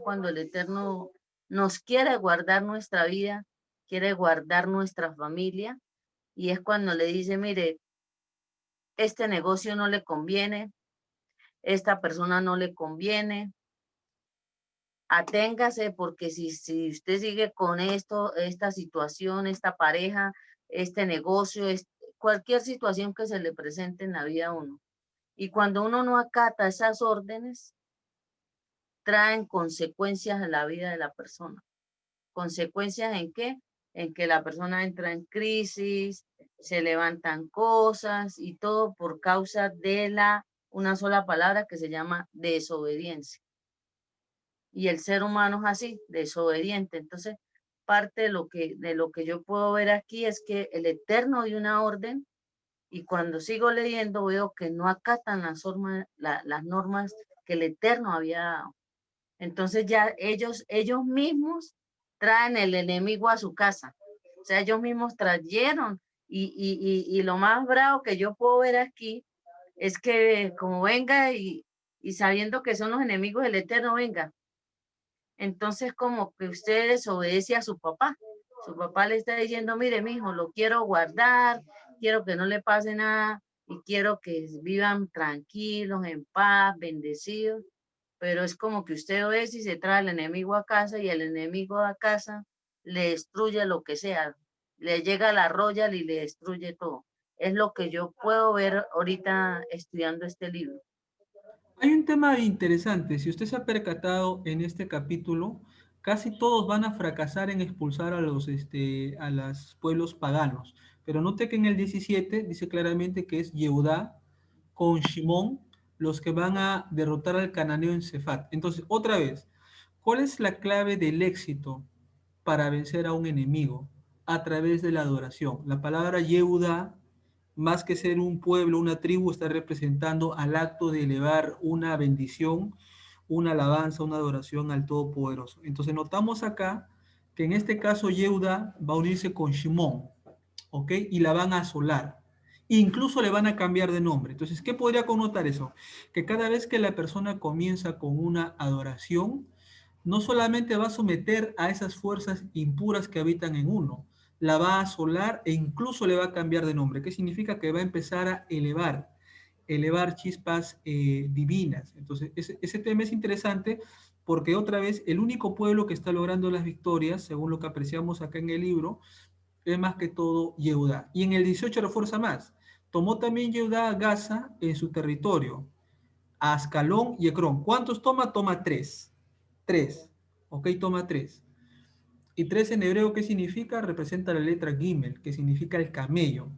cuando el Eterno nos quiere guardar nuestra vida, quiere guardar nuestra familia, y es cuando le dice, mire, este negocio no le conviene, esta persona no le conviene, aténgase porque si usted sigue con esto, esta situación, esta pareja, este negocio, cualquier situación que se le presente en la vida a uno. Y cuando uno no acata esas órdenes, traen consecuencias a la vida de la persona. ¿Consecuencias en qué? En que la persona entra en crisis, se levantan cosas y todo por causa de una sola palabra que se llama desobediencia. Y el ser humano es así, desobediente. Entonces, parte de lo que yo puedo ver aquí es que el Eterno dio una orden y cuando sigo leyendo veo que no acatan las normas que el Eterno había dado. Entonces ya ellos mismos traen el enemigo a su casa. O sea, ellos mismos trajeron y lo más bravo que yo puedo ver aquí es que como venga y sabiendo que son los enemigos del Eterno, venga. Entonces como que usted desobedece a su papá. Su papá le está diciendo, mire, mijo, lo quiero guardar, quiero que no le pase nada y quiero que vivan tranquilos, en paz, bendecidos. Pero es como que usted obedece y se trae al enemigo a casa y el enemigo a casa le destruye lo que sea. Le llega la royal y le destruye todo. Es lo que yo puedo ver ahorita estudiando este libro. Hay un tema interesante. Si usted se ha percatado en este capítulo, casi todos van a fracasar en expulsar a los pueblos paganos. Pero note que en el 17 dice claramente que es Yehudá con Shimón los que van a derrotar al cananeo en Cefat. Entonces, otra vez, ¿cuál es la clave del éxito para vencer a un enemigo? A través de la adoración. La palabra Yehudá, más que ser un pueblo, una tribu, está representando al acto de elevar una bendición, una alabanza, una adoración al Todopoderoso. Entonces notamos acá que en este caso Yehuda va a unirse con Shimón, ¿ok? Y la van a asolar. Incluso le van a cambiar de nombre. Entonces, ¿qué podría connotar eso? Que cada vez que la persona comienza con una adoración, no solamente va a someter a esas fuerzas impuras que habitan en uno, la va a asolar e incluso le va a cambiar de nombre. ¿Qué significa? Que va a empezar a elevar chispas divinas. Entonces, ese tema es interesante porque otra vez el único pueblo que está logrando las victorias, según lo que apreciamos acá en el libro, es más que todo Yehudá. Y en el 18 refuerza más. Tomó también Yehudá a Gaza en su territorio, a Ascalón y Ecrón. ¿Cuántos toma? Toma tres. Tres. Ok, toma tres. Y tres en hebreo, ¿qué significa? Representa la letra Gimel, que significa el camello.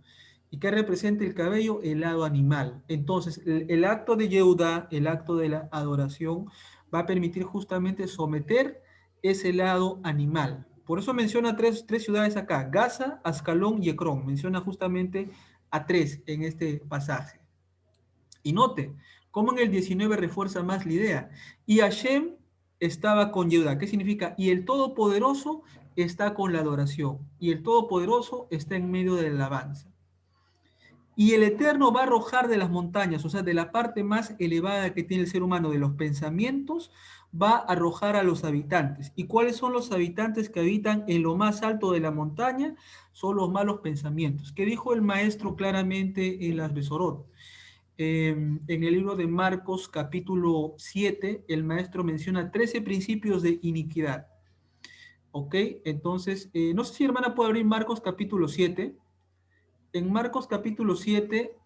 ¿Y qué representa el cabello? El lado animal. Entonces, el acto de Yehudá, el acto de la adoración, va a permitir justamente someter ese lado animal. Por eso menciona tres ciudades acá, Gaza, Ascalón y Ecrón. Menciona justamente a tres en este pasaje. Y note, cómo en el 19 refuerza más la idea. Y Hashem estaba con Yehudá. ¿Qué significa? Y el Todopoderoso está con la adoración. Y el Todopoderoso está en medio de la alabanza. Y el Eterno va a arrojar de las montañas, o sea, de la parte más elevada que tiene el ser humano, de los pensamientos, va a arrojar a los habitantes. ¿Y cuáles son los habitantes que habitan en lo más alto de la montaña? Son los malos pensamientos. ¿Qué dijo el maestro claramente en las Besorot? En el libro de Marcos capítulo 7, el maestro menciona 13 principios de iniquidad. ¿Ok? Entonces, no sé si hermana puede abrir Marcos capítulo 7. En Marcos capítulo 7,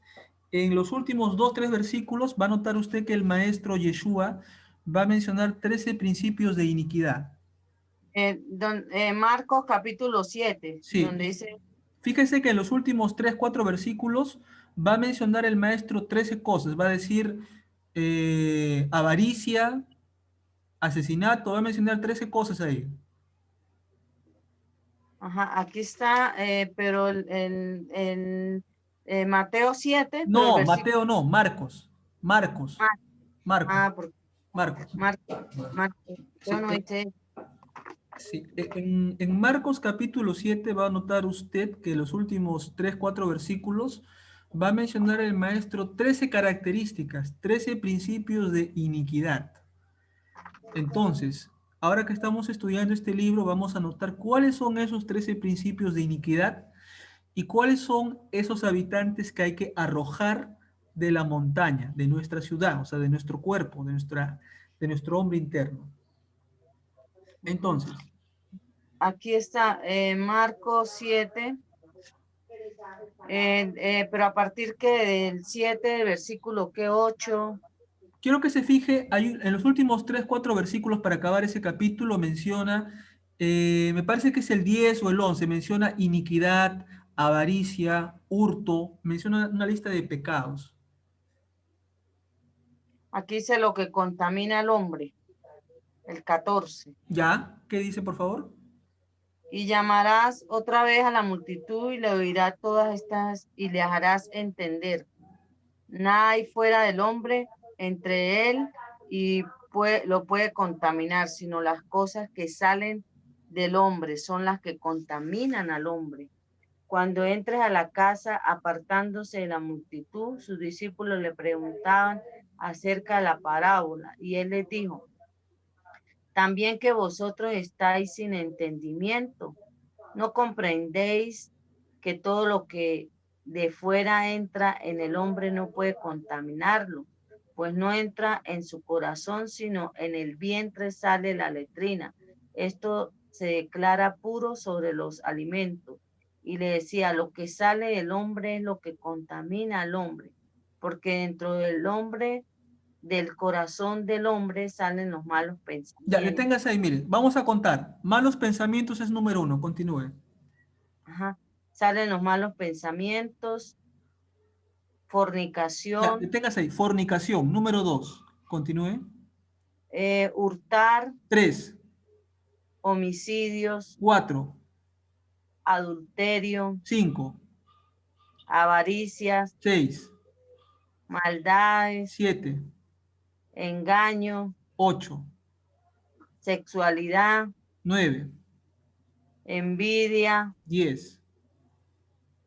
en los últimos 2, 3 versículos, va a notar usted que el maestro Yeshua va a mencionar 13 principios de iniquidad. Marcos capítulo 7, Sí, donde dice, fíjese que en los últimos 3, 4 versículos va a mencionar el maestro 13 cosas. Va a decir avaricia, asesinato, va a mencionar 13 cosas ahí. ajá, aquí está, pero Mateo 7, pero el No, versículo, Mateo no, Marcos. Marcos. ah, Marcos. porque Marcos. Marcos, yo Sí, no dice, sí. En Marcos capítulo 7 va a notar usted que los últimos 3, 4 versículos va a mencionar el maestro 13 características, 13 principios de iniquidad. Entonces, ahora que estamos estudiando este libro, vamos a notar cuáles son esos 13 principios de iniquidad y cuáles son esos habitantes que hay que arrojar de la montaña, de nuestra ciudad, o sea, de nuestro cuerpo, de nuestro hombre interno. ujú. Entonces, Aquí está, Marcos 7, pero a partir que del 7, versículo que 8. quiero que se fije, en los últimos 3, 4 versículos para acabar ese capítulo menciona, me parece que es el 10 o el 11, menciona iniquidad, avaricia, hurto, menciona una lista de pecados. Aquí dice lo que contamina al hombre, el 14. ¿Ya? ¿Qué dice, por favor? Y llamarás otra vez a la multitud y le oirás todas estas y le harás entender. Nada hay fuera del hombre entre él y lo puede contaminar, sino las cosas que salen del hombre son las que contaminan al hombre. Cuando entres a la casa, apartándose de la multitud, sus discípulos le preguntaban acerca de la parábola y él les dijo, también que vosotros estáis sin entendimiento, no comprendéis que todo lo que de fuera entra en el hombre no puede contaminarlo, pues no entra en su corazón, sino en el vientre sale la letrina. Esto se declara puro sobre los alimentos. Y le decía, lo que sale del hombre es lo que contamina al hombre, porque dentro del hombre, del corazón del hombre salen los malos Ya, pensamientos. deténgase ahí, mire. Vamos a contar. Malos pensamientos es número 1. Continúe. Ajá. Salen los malos pensamientos, Ya, fornicación, deténgase ahí. Fornicación, número 2. Continúe. hurtar, 3, homicidios, 4, adulterio, 5, avaricias, 6, maldades, 7, engaño, 8, sexualidad, 9, envidia, 10,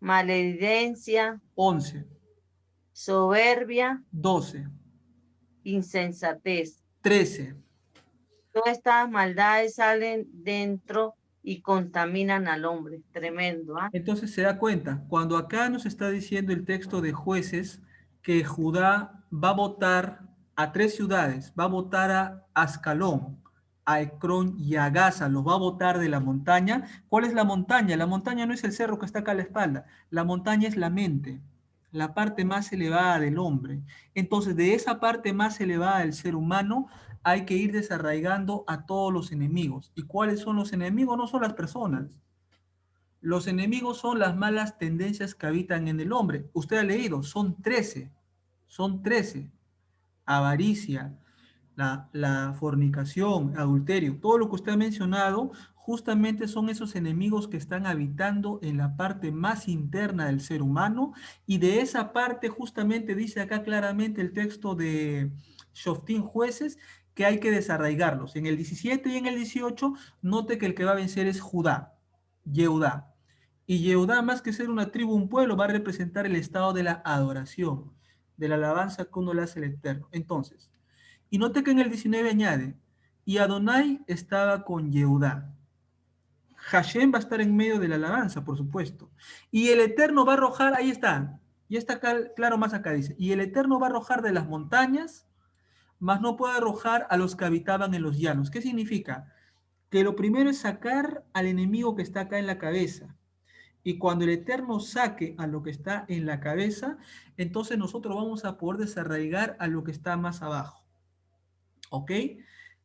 maledicencia, 11, soberbia, 12, insensatez. 13. Todas estas maldades salen dentro y contaminan al hombre. Tremendo, ¿ah? Entonces se da cuenta, cuando acá nos está diciendo el texto de Jueces que Judá va a votar a 3 ciudades, va a votar a Ascalón, a Ecrón y a Gaza, los va a votar de la montaña. ¿Cuál es la montaña? La montaña no es el cerro que está acá a la espalda, la montaña es la mente, la parte más elevada del hombre. Entonces, de esa parte más elevada del ser humano hay que ir desarraigando a todos los enemigos. ¿Y cuáles son los enemigos? No son las personas. Los enemigos son las malas tendencias que habitan en el hombre. Usted ha leído, son 13. Son 13. Avaricia, la fornicación, adulterio, todo lo que usted ha mencionado, justamente son esos enemigos que están habitando en la parte más interna del ser humano. Y de esa parte justamente dice acá claramente el texto de Shoftim Jueces que hay que desarraigarlos. En el 17 y en el 18, note que el que va a vencer es Judá, Yehudá. Y Yehudá, más que ser una tribu, un pueblo, va a representar el estado de la adoración, de la alabanza que uno le hace al Eterno. Entonces, y note que en el 19 añade, y Adonai estaba con Yehudá. Hashem va a estar en medio de la alabanza, por supuesto. Y el Eterno va a arrojar, ahí está, y está acá, claro más acá dice, y el Eterno va a arrojar de las montañas, mas no puede arrojar a los que habitaban en los llanos. ¿Qué significa? Que lo primero es sacar al enemigo que está acá en la cabeza. Y cuando el Eterno saque a lo que está en la cabeza, entonces nosotros vamos a poder desarraigar a lo que está más abajo. ¿Ok?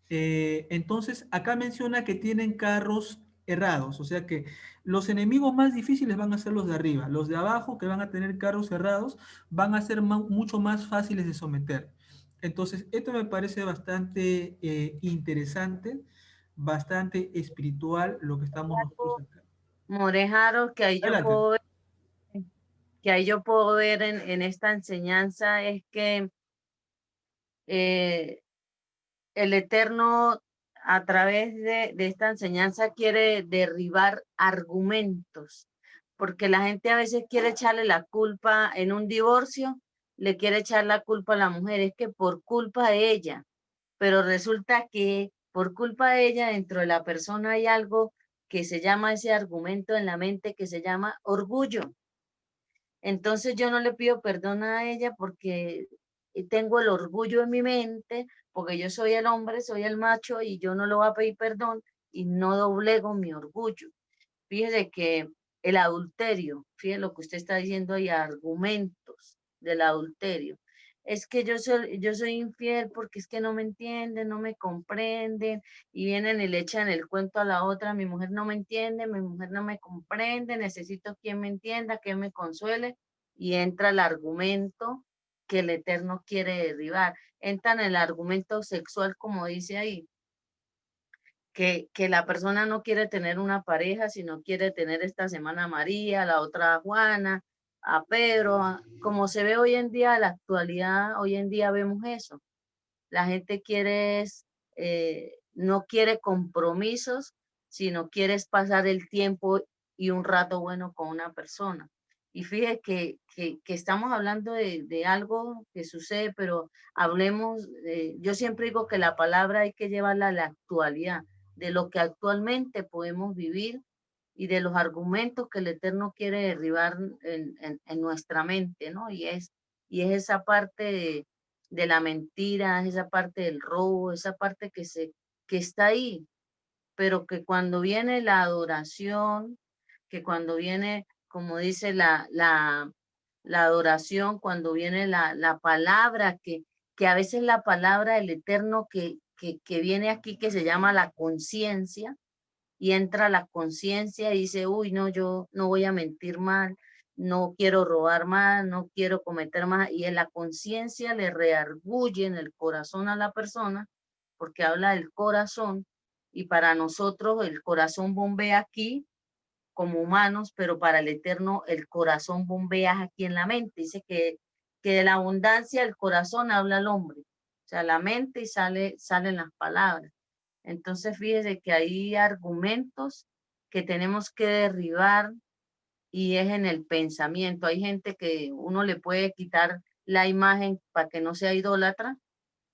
Entonces, acá menciona que tienen carros errados, o sea que los enemigos más difíciles van a ser los de arriba, los de abajo que van a tener carros errados van a ser mucho más fáciles de someter. Entonces, esto me parece bastante interesante, bastante espiritual lo que estamos nosotros acá. Morejaro, Adelante. que ahí yo puedo ver en esta enseñanza es que eh, el Eterno a través de esta enseñanza quiere derribar argumentos, porque la gente a veces quiere echarle la culpa en un divorcio, le quiere echar la culpa a la mujer, es que por culpa de ella, pero resulta que por culpa de ella dentro de la persona hay algo que se llama ese argumento en la mente que se llama orgullo. Entonces yo no le pido perdón a ella porque tengo el orgullo en mi mente, porque yo soy el hombre, soy el macho y yo no le voy a pedir perdón y no doblego mi orgullo. Fíjese que el adulterio, fíjese lo que usted está diciendo ahí, argumentos del adulterio. Es que yo soy infiel porque es que no me entienden, no me comprenden y vienen y le echan el cuento a la otra, mi mujer no me entiende, mi mujer no me comprende, necesito quien me entienda, que me consuele y entra el argumento que el Eterno quiere derribar. Entra en el argumento sexual como dice ahí, que la persona no quiere tener una pareja, sino quiere tener esta semana a María, la otra a Juana, a Pedro, como se ve hoy en día, la actualidad, hoy en día vemos eso. La gente no quiere compromisos, sino quieres pasar el tiempo y un rato bueno con una persona. Y fíjate que estamos hablando de algo que sucede, pero hablemos, yo siempre digo que la palabra hay que llevarla a la actualidad, de lo que actualmente podemos vivir y de los argumentos que el Eterno quiere derribar en nuestra mente, ¿no? Y es esa parte de la mentira, es esa parte del robo, esa parte que está ahí, pero que cuando viene la adoración, que cuando viene, como dice la adoración, cuando viene la palabra, que a veces la palabra del Eterno que viene aquí, que se llama la conciencia, y entra la conciencia y dice, uy, no, yo no voy a mentir mal, no quiero robar más, no quiero cometer más, y en la conciencia le reargulle en el corazón a la persona, porque habla del corazón, y para nosotros el corazón bombea aquí como humanos, pero para el Eterno el corazón bombea aquí en la mente. Dice que de la abundancia del corazón habla el hombre, o sea, la mente y salen las palabras. Entonces, fíjese que hay argumentos que tenemos que derribar y es en el pensamiento. Hay gente que uno le puede quitar la imagen para que no sea idólatra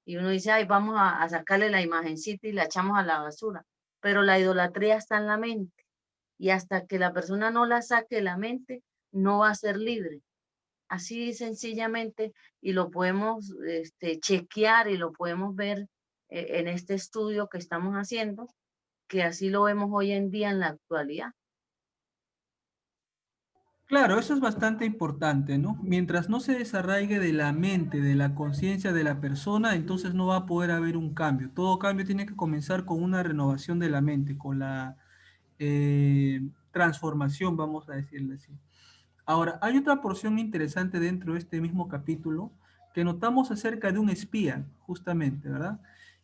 y uno dice, ay, vamos a sacarle la imagencita y la echamos a la basura. Pero la idolatría está en la mente y hasta que la persona no la saque de la mente, no va a ser libre. Así sencillamente, y lo podemos chequear y lo podemos ver en este estudio que estamos haciendo, que así lo vemos hoy en día en la actualidad. Claro, eso es bastante importante, ¿no? Mientras no se desarraigue de la mente, de la conciencia de la persona, entonces no va a poder haber un cambio. Todo cambio tiene que comenzar con una renovación de la mente, con la transformación, vamos a decirle así. Ahora, hay otra porción interesante dentro de este mismo capítulo que notamos acerca de un espía, justamente, ¿verdad?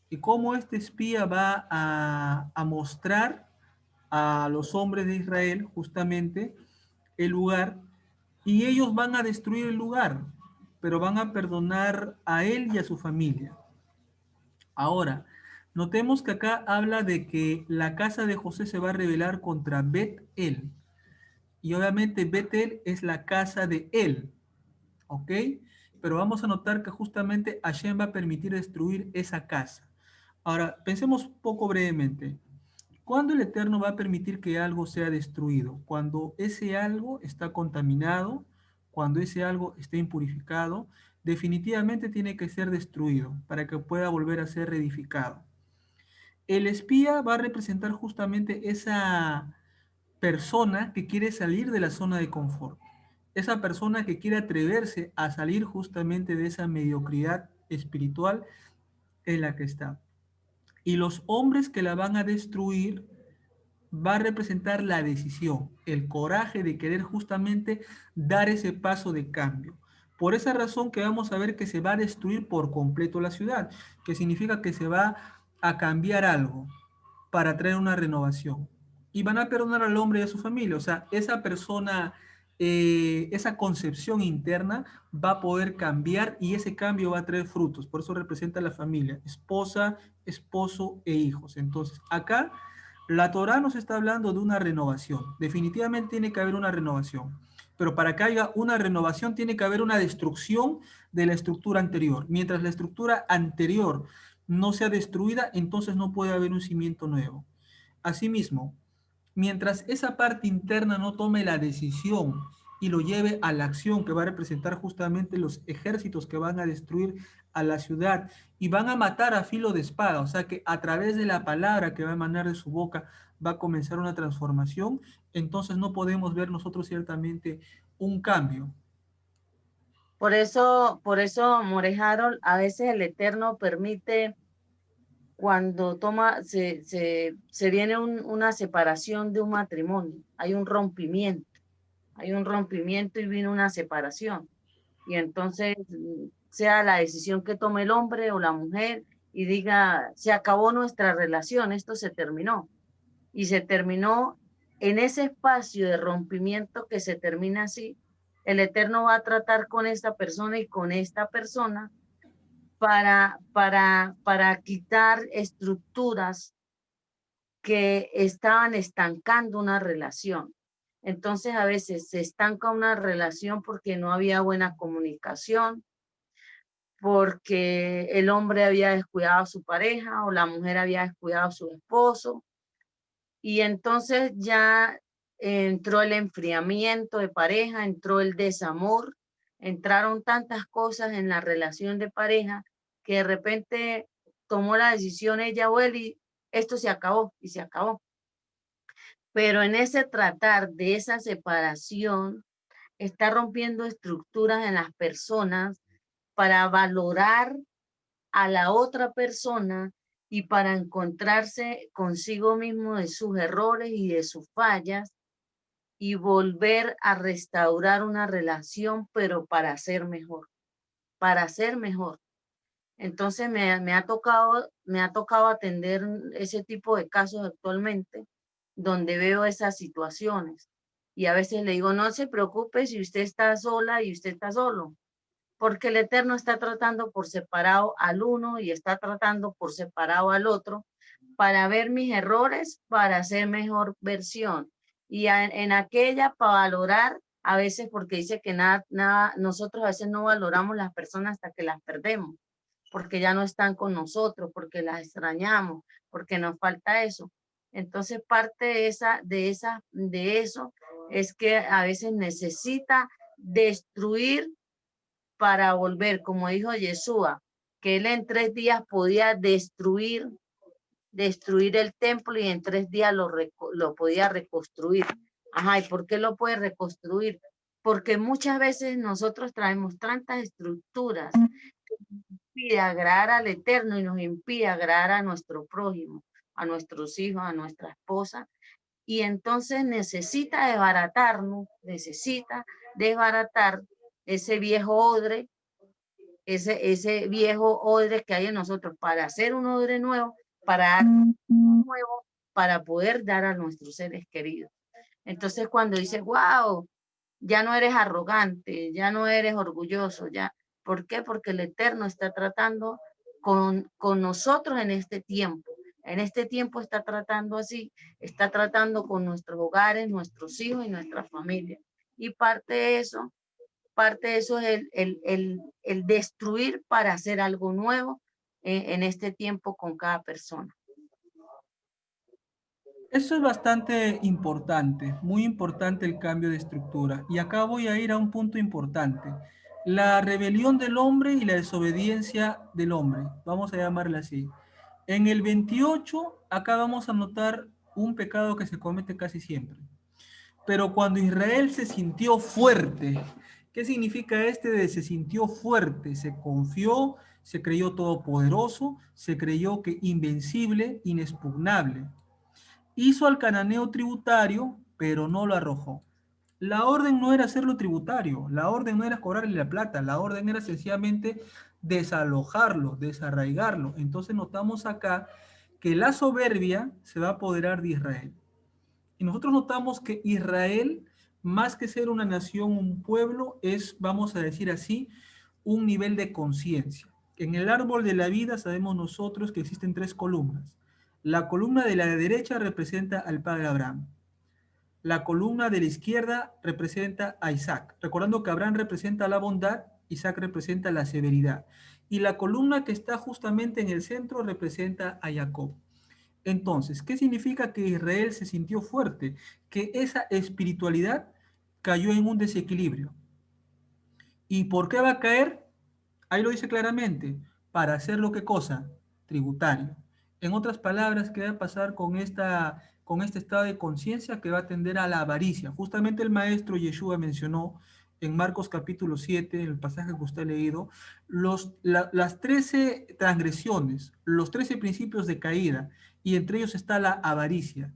Y cómo este espía va a mostrar a los hombres de Israel, justamente, el lugar, y ellos van a destruir el lugar, pero van a perdonar a él y a su familia. Ahora, notemos que acá habla de que la casa de José se va a rebelar contra Bet-El. Y obviamente Bet-El es la casa de él, ¿ok? Pero vamos a notar que justamente Hashem va a permitir destruir esa casa. Ahora, pensemos un poco brevemente. ¿Cuándo el Eterno va a permitir que algo sea destruido? Cuando ese algo está contaminado, cuando ese algo está impurificado, definitivamente tiene que ser destruido para que pueda volver a ser reedificado. El espía va a representar justamente esa persona que quiere salir de la zona de confort, esa persona que quiere atreverse a salir justamente de esa mediocridad espiritual en la que está. Y los hombres que la van a destruir va a representar la decisión, el coraje de querer justamente dar ese paso de cambio. Por esa razón que vamos a ver que se va a destruir por completo la ciudad, que significa que se va a cambiar algo para traer una renovación. Y van a perdonar al hombre y a su familia. O sea, esa persona, esa concepción interna va a poder cambiar y ese cambio va a traer frutos. Por eso representa a la familia, esposa, esposo e hijos. Entonces, acá la Torá nos está hablando de una renovación. Definitivamente tiene que haber una renovación. Pero para que haya una renovación tiene que haber una destrucción de la estructura anterior. Mientras la estructura anterior no sea destruida, entonces no puede haber un cimiento nuevo. Asimismo, mientras esa parte interna no tome la decisión y lo lleve a la acción que va a representar justamente los ejércitos que van a destruir a la ciudad y van a matar a filo de espada, o sea que a través de la palabra que va a emanar de su boca va a comenzar una transformación, entonces no podemos ver nosotros ciertamente un cambio. Por eso, More Harold, a veces el Eterno permite cuando se viene una separación de un matrimonio, hay un rompimiento y viene una separación. Y entonces, sea la decisión que tome el hombre o la mujer, y diga, se acabó nuestra relación, esto se terminó. Y se terminó en ese espacio de rompimiento que se termina así. El Eterno va a tratar con esta persona y con esta persona para quitar estructuras que estaban estancando una relación. Entonces a veces se estanca una relación porque no había buena comunicación, porque el hombre había descuidado a su pareja o la mujer había descuidado a su esposo, y entonces ya entró el enfriamiento de pareja, entró el desamor, entraron tantas cosas en la relación de pareja que de repente tomó la decisión ella o él y esto se acabó y se acabó. Pero en ese tratar de esa separación, está rompiendo estructuras en las personas para valorar a la otra persona y para encontrarse consigo mismo de sus errores y de sus fallas y volver a restaurar una relación, pero para ser mejor, para ser mejor. Entonces me ha tocado atender ese tipo de casos actualmente, donde veo esas situaciones. Y a veces le digo, no se preocupe si usted está sola y usted está solo, porque el Eterno está tratando por separado al uno y está tratando por separado al otro para ver mis errores, para hacer mejor versión. Y en aquella para valorar, a veces porque dice que nosotros a veces no valoramos las personas hasta que las perdemos, porque ya no están con nosotros, porque las extrañamos, porque nos falta eso. Entonces parte de eso es que a veces necesita destruir para volver, como dijo Yeshua, que él en 3 días podía destruir el templo y en 3 días lo podía reconstruir. Ajá, ¿y por qué lo puede reconstruir? Porque muchas veces nosotros traemos tantas estructuras que nos impide agradar al Eterno y nos impide agradar a nuestro prójimo, a nuestros hijos, a nuestra esposa, y entonces necesita desbaratar ese viejo odre, ese viejo odre que hay en nosotros para hacer un odre nuevo, para dar un nuevo, para poder dar a nuestros seres queridos. Entonces cuando dice, wow, ya no eres arrogante, ya no eres orgulloso, ya. ¿Por qué? Porque el Eterno está tratando con nosotros en este tiempo. En este tiempo está tratando así, está tratando con nuestros hogares, nuestros hijos y nuestra familia. Y parte de eso es el destruir para hacer algo nuevo en este tiempo con cada persona. Eso es bastante importante, muy importante el cambio de estructura. Y acá voy a ir a un punto importante. La rebelión del hombre y la desobediencia del hombre, vamos a llamarla así. En el 28, acá vamos a notar un pecado que se comete casi siempre. Pero cuando Israel se sintió fuerte, ¿qué significa este de se sintió fuerte? Se confió, se creyó todopoderoso, se creyó que invencible, inexpugnable. Hizo al cananeo tributario, pero no lo arrojó. La orden no era hacerlo tributario, la orden no era cobrarle la plata, la orden era sencillamente desalojarlo, desarraigarlo. Entonces notamos acá que la soberbia se va a apoderar de Israel. Y nosotros notamos que Israel, más que ser una nación, un pueblo, es, vamos a decir así, un nivel de conciencia. En el árbol de la vida sabemos nosotros que existen 3 columnas. La columna de la derecha representa al padre Abraham. La columna de la izquierda representa a Isaac. Recordando que Abraham representa la bondad, Isaac representa la severidad. Y la columna que está justamente en el centro representa a Jacob. Entonces, ¿qué significa que Israel se sintió fuerte? Que esa espiritualidad cayó en un desequilibrio. ¿Y por qué va a caer? Ahí lo dice claramente, para hacer lo que cosa, tributario. En otras palabras, ¿qué va a pasar con este estado de conciencia que va a tender a la avaricia? Justamente el maestro Yeshua mencionó en Marcos capítulo 7, en el pasaje que usted ha leído, las 13 transgresiones, los 13 principios de caída, y entre ellos está la avaricia.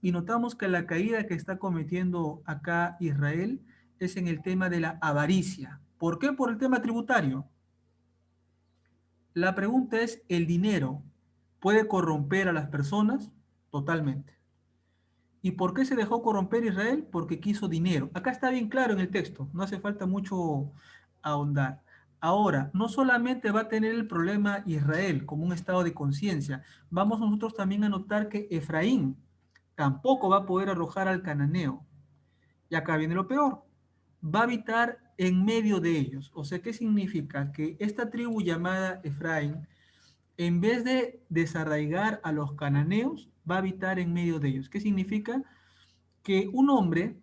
Y notamos que la caída que está cometiendo acá Israel es en el tema de la avaricia. ¿Por qué? Por el tema tributario. La pregunta es, ¿el dinero puede corromper a las personas? Totalmente. ¿Y por qué se dejó corromper Israel? Porque quiso dinero. Acá está bien claro en el texto, no hace falta mucho ahondar. Ahora, no solamente va a tener el problema Israel como un estado de conciencia, vamos nosotros también a notar que Efraín tampoco va a poder arrojar al cananeo. Y acá viene lo peor, va a habitar en medio de ellos. O sea, ¿qué significa? Que esta tribu llamada Efraín, en vez de desarraigar a los cananeos, va a habitar en medio de ellos. ¿Qué significa? Que un hombre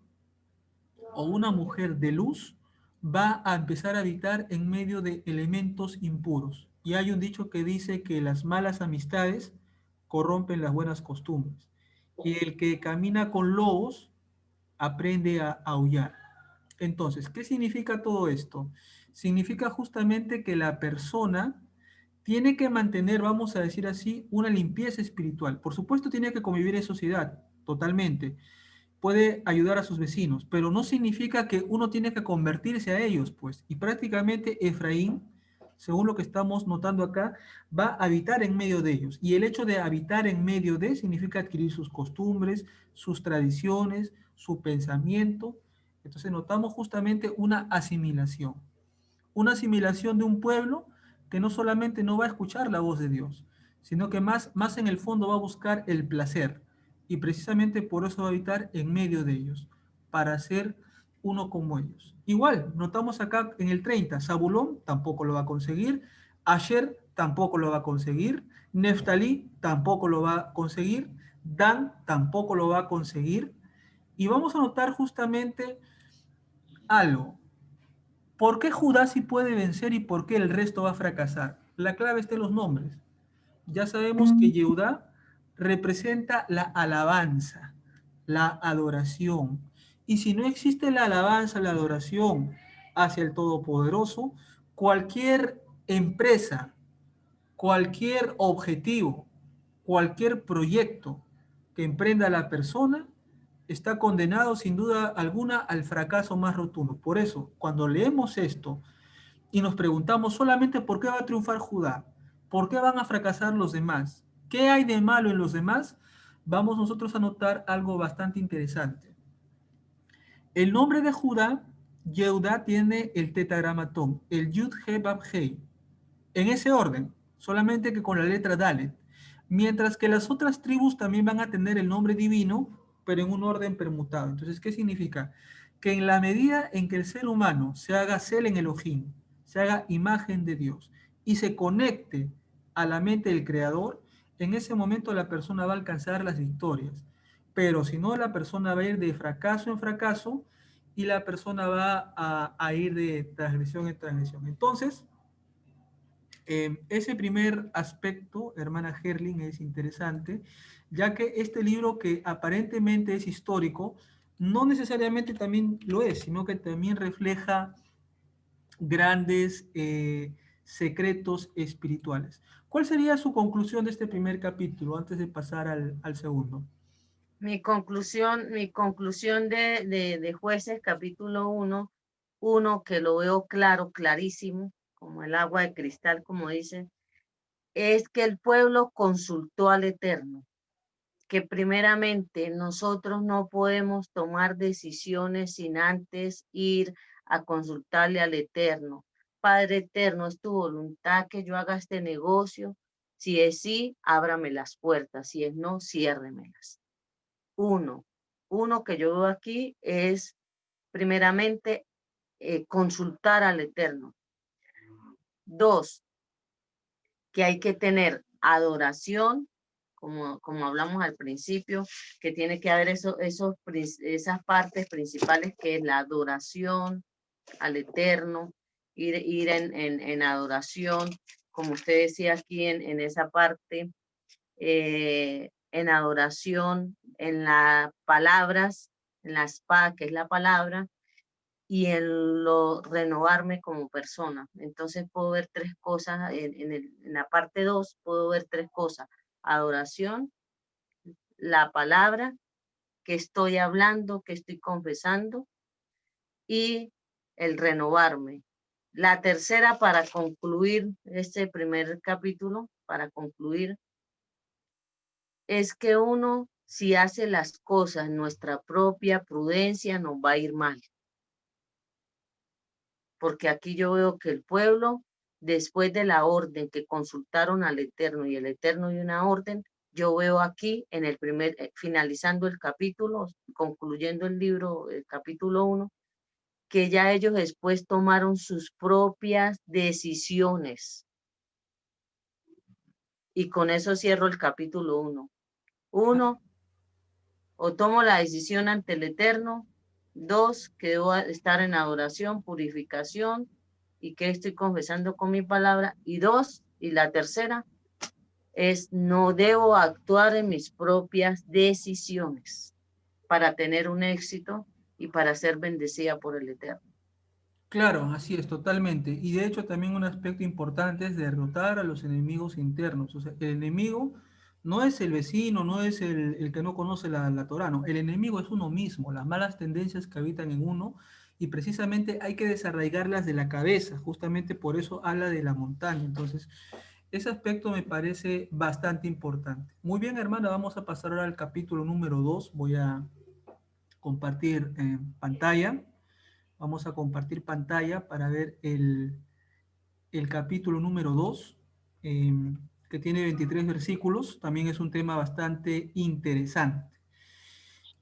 o una mujer de luz va a empezar a habitar en medio de elementos impuros. Y hay un dicho que dice que las malas amistades corrompen las buenas costumbres. Y el que camina con lobos aprende a aullar. Entonces, ¿qué significa todo esto? Significa justamente que la persona tiene que mantener, vamos a decir así, una limpieza espiritual. Por supuesto, tiene que convivir en sociedad, totalmente, puede ayudar a sus vecinos, pero no significa que uno tiene que convertirse a ellos, pues. Y prácticamente Efraín, según lo que estamos notando acá, va a habitar en medio de ellos. Y el hecho de habitar en medio de significa adquirir sus costumbres, sus tradiciones, su pensamiento. Entonces notamos justamente una asimilación de un pueblo que no solamente no va a escuchar la voz de Dios, sino que más en el fondo va a buscar el placer. Y precisamente por eso va a habitar en medio de ellos, para ser uno como ellos. Igual, notamos acá en el 30, Zabulón tampoco lo va a conseguir, Asher tampoco lo va a conseguir, Neftalí tampoco lo va a conseguir, Dan tampoco lo va a conseguir. Y vamos a notar justamente algo. ¿Por qué Judá sí puede vencer y por qué el resto va a fracasar? La clave está en los nombres. Ya sabemos que Yehudá representa la alabanza, la adoración. Y si no existe la alabanza, la adoración hacia el Todopoderoso, cualquier empresa, cualquier objetivo, cualquier proyecto que emprenda la persona está condenado sin duda alguna al fracaso más rotundo. Por eso, cuando leemos esto y nos preguntamos solamente por qué va a triunfar Judá, por qué van a fracasar los demás, qué hay de malo en los demás, vamos nosotros a notar algo bastante interesante. El nombre de Judá, Yehudá, tiene el tetragramatón, el Yud He Bab Hei, en ese orden, solamente que con la letra Dalet, mientras que las otras tribus también van a tener el nombre divino, pero en un orden permutado. Entonces, ¿qué significa? Que en la medida en que el ser humano se haga cel en Elohim, se haga imagen de Dios y se conecte a la mente del Creador, en ese momento la persona va a alcanzar las victorias. Pero si no, la persona va a ir de fracaso en fracaso y la persona va a ir de transgresión en transgresión. Entonces, ese primer aspecto, hermana Herling, es interesante, ya que este libro que aparentemente es histórico, no necesariamente también lo es, sino que también refleja grandes secretos espirituales. ¿Cuál sería su conclusión de este primer capítulo antes de pasar al segundo? Mi conclusión de Jueces, capítulo 1, que lo veo claro, clarísimo, como el agua de cristal, como dicen, es que el pueblo consultó al Eterno, que primeramente nosotros no podemos tomar decisiones sin antes ir a consultarle al Eterno. Padre Eterno, es tu voluntad que yo haga este negocio. Si es sí, ábrame las puertas. Si es no, ciérremelas. Uno, uno que yo veo aquí es primeramente consultar al Eterno. Dos, que hay que tener adoración, como hablamos al principio, que tiene que haber esas partes principales que es la adoración al Eterno, ir en adoración, como usted decía aquí en esa parte, en adoración, en las palabras, en la espada, que es la palabra, y en lo renovarme como persona. Entonces puedo ver tres cosas, en la parte 2 puedo ver tres cosas: adoración, la palabra que estoy hablando, que estoy confesando, y el renovarme. La tercera, para concluir este primer capítulo, para concluir, es que uno, si hace las cosas en nuestra propia prudencia, nos va a ir mal. Porque aquí yo veo que el pueblo, después de la orden que consultaron al Eterno y el Eterno dio una orden, yo veo aquí en el primer, finalizando el capítulo, concluyendo el libro, el capítulo 1, que ya ellos después tomaron sus propias decisiones. Y con eso cierro el capítulo 1. Uno, o tomo la decisión ante el Eterno. Dos, que debo estar en adoración, purificación, y que estoy confesando con mi palabra. Y dos, y la tercera, es no debo actuar en mis propias decisiones para tener un éxito y para ser bendecida por el Eterno. Claro, así es, totalmente. Y de hecho también un aspecto importante es derrotar a los enemigos internos. O sea, el enemigo no es el vecino, no es el que no conoce la Torá, no. El enemigo es uno mismo, las malas tendencias que habitan en uno, y precisamente hay que desarraigarlas de la cabeza. Justamente por eso habla de la montaña. Entonces, ese aspecto me parece bastante importante. Muy bien, hermana, vamos a pasar ahora al capítulo número 2. Voy a compartir pantalla. Vamos a compartir pantalla para ver el capítulo número 2, eh, que tiene 23 versículos. También es un tema bastante interesante.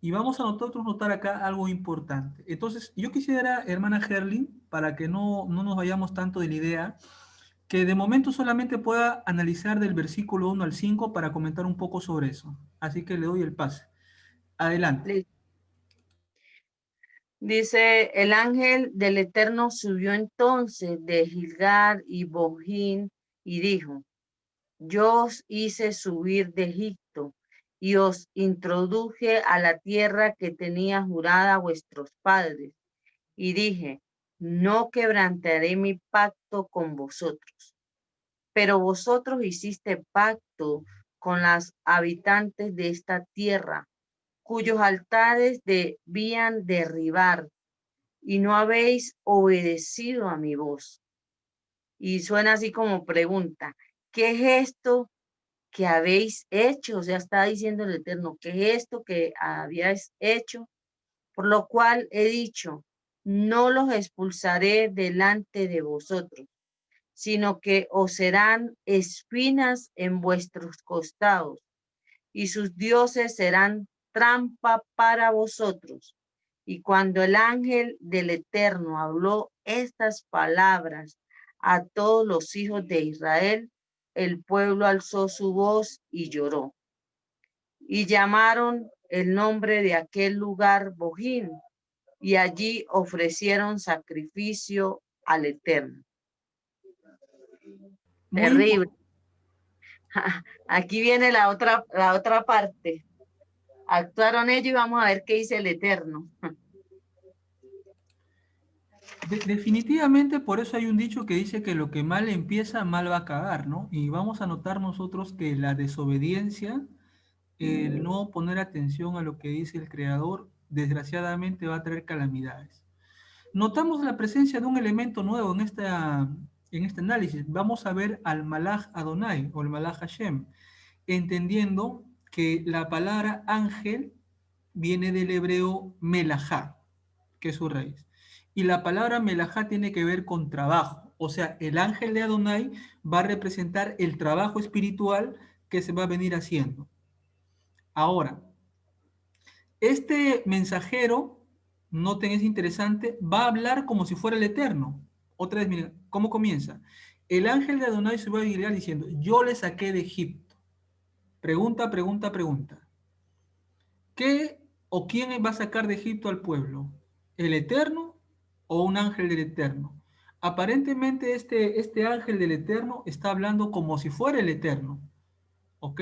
Y vamos a nosotros notar acá algo importante. Entonces, yo quisiera, hermana Herlin, para que no nos vayamos tanto de la idea, que de momento solamente pueda analizar del versículo 1 al 5 para comentar un poco sobre eso. Así que le doy el pase. Adelante. Dice, el ángel del Eterno subió entonces de Gilgal y Bojín y dijo, yo os hice subir de Egipto y os introduje a la tierra que tenía jurada a vuestros padres. Y dije, no quebrantaré mi pacto con vosotros. Pero vosotros hiciste pacto con las habitantes de esta tierra, cuyos altares debían derribar, y no habéis obedecido a mi voz. Y suena así como pregunta, ¿qué es esto que habéis hecho? O sea, está diciendo el Eterno, ¿qué es esto que habíais hecho? Por lo cual he dicho, no los expulsaré delante de vosotros, sino que os serán espinas en vuestros costados, y sus dioses serán trampa para vosotros. Y cuando el ángel del Eterno habló estas palabras a todos los hijos de Israel, el pueblo alzó su voz y lloró. Y llamaron el nombre de aquel lugar Bojín, y allí ofrecieron sacrificio al Eterno. Muy Terrible. importante. Aquí viene la otra parte. Actuaron ellos y vamos a ver qué dice el Eterno. Definitivamente, por eso hay un dicho que dice que lo que mal empieza, mal va a acabar, ¿no? Y vamos a notar nosotros que la desobediencia, el no poner atención a lo que dice el Creador, desgraciadamente va a traer calamidades. Notamos la presencia de un elemento nuevo en este análisis. Vamos a ver al Malach Adonai o el Malach Hashem, entendiendo que la palabra ángel viene del hebreo melajá, que es su raíz. Y la palabra melajá tiene que ver con trabajo. O sea, el ángel de Adonai va a representar el trabajo espiritual que se va a venir haciendo. Ahora, este mensajero, noten, es interesante, va a hablar como si fuera el Eterno. Otra vez, miren, ¿cómo comienza? El ángel de Adonai se va a ir diciendo, yo le saqué de Egipto. Pregunta, pregunta, pregunta. ¿Qué o quién va a sacar de Egipto al pueblo? ¿El Eterno o un ángel del Eterno? Aparentemente este ángel del Eterno está hablando como si fuera el Eterno, ¿ok?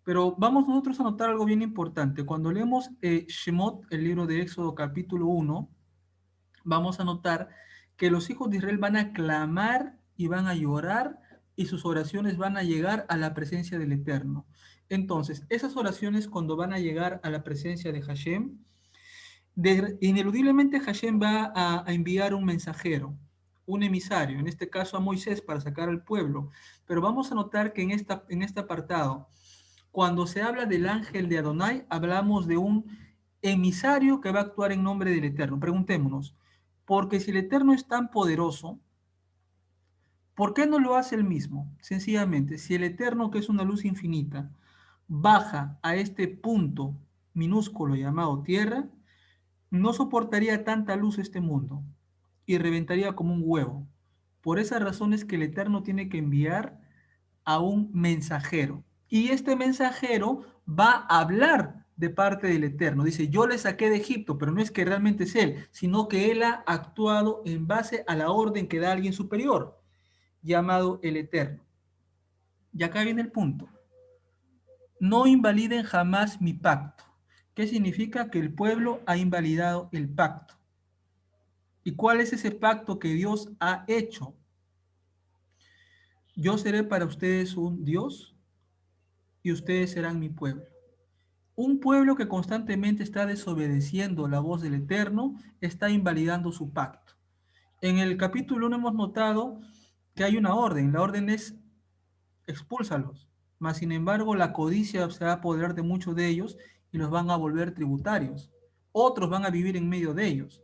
Pero vamos nosotros a notar algo bien importante. Cuando leemos Shemot, el libro de Éxodo capítulo 1, vamos a notar que los hijos de Israel van a clamar y van a llorar y sus oraciones van a llegar a la presencia del Eterno. Entonces, esas oraciones cuando van a llegar a la presencia de Hashem, ineludiblemente Hashem va a enviar un mensajero. un emisario, en este caso a Moisés, para sacar al pueblo. Pero vamos a notar que en este apartado, cuando se habla del ángel de Adonai, hablamos de un emisario que va a actuar en nombre del Eterno. Preguntémonos, porque si el Eterno es tan poderoso, ¿por qué no lo hace él mismo? Sencillamente, si el Eterno, que es una luz infinita, baja a este punto minúsculo llamado tierra, no soportaría tanta luz este mundo y reventaría como un huevo. Por esas razones que el Eterno tiene que enviar a un mensajero. Y este mensajero va a hablar de parte del Eterno. Dice, yo le saqué de Egipto, pero no es que realmente es él, sino que él ha actuado en base a la orden que da alguien superior, llamado el Eterno. Y acá viene el punto. No invaliden jamás mi pacto. ¿Qué significa? Que el pueblo ha invalidado el pacto. ¿Y cuál es ese pacto que Dios ha hecho? Yo seré para ustedes un Dios y ustedes serán mi pueblo. Un pueblo que constantemente está desobedeciendo la voz del Eterno está invalidando su pacto. En el capítulo 1 hemos notado que hay una orden. La orden es expúlsalos. Mas, sin embargo, la codicia se va a apoderar de muchos de ellos y los van a volver tributarios. Otros van a vivir en medio de ellos.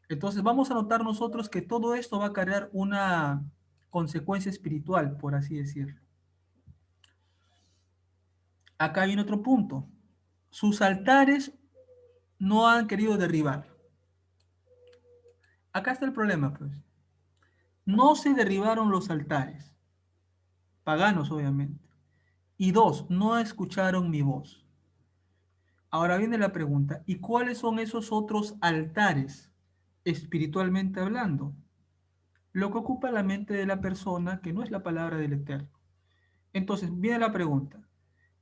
Entonces vamos a notar nosotros que todo esto va a crear una consecuencia espiritual, por así decirlo. Acá viene otro punto. Sus altares no han querido derribar. Acá está el problema, pues. No se derribaron los altares, paganos obviamente. Y dos, no escucharon mi voz. Ahora viene la pregunta, ¿y cuáles son esos otros altares, espiritualmente hablando? Lo que ocupa la mente de la persona, que no es la palabra del Eterno. Entonces, viene la pregunta.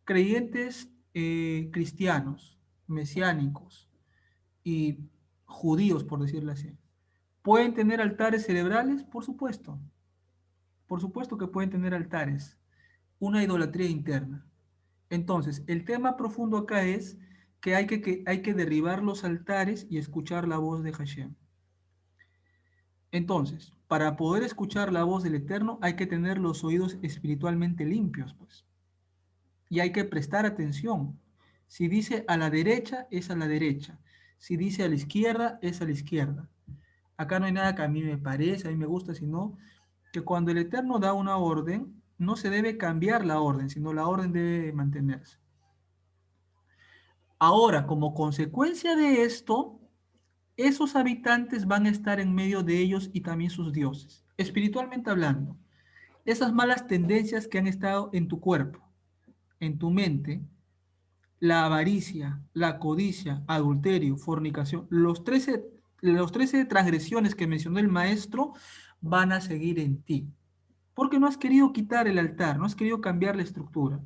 Creyentes cristianos, mesiánicos y judíos, por decirlo así, ¿pueden tener altares cerebrales? Por supuesto. Por supuesto que pueden tener altares. Una idolatría interna. Entonces, el tema profundo acá es que hay que derribar los altares y escuchar la voz de Hashem. Entonces, para poder escuchar la voz del Eterno hay que tener los oídos espiritualmente limpios, pues. Y hay que prestar atención. Si dice a la derecha, es a la derecha. Si dice a la izquierda, es a la izquierda. Acá no hay nada que a mí me parece, a mí me gusta, sino que cuando el Eterno da una orden, no se debe cambiar la orden, sino la orden debe mantenerse. Ahora, como consecuencia de esto, esos habitantes van a estar en medio de ellos y también sus dioses, espiritualmente hablando. Esas malas tendencias que han estado en tu cuerpo, en tu mente, la avaricia, la codicia, adulterio, fornicación, los 13 transgresiones que mencionó el maestro van a seguir en ti. Porque no has querido quitar el altar, no has querido cambiar la estructura.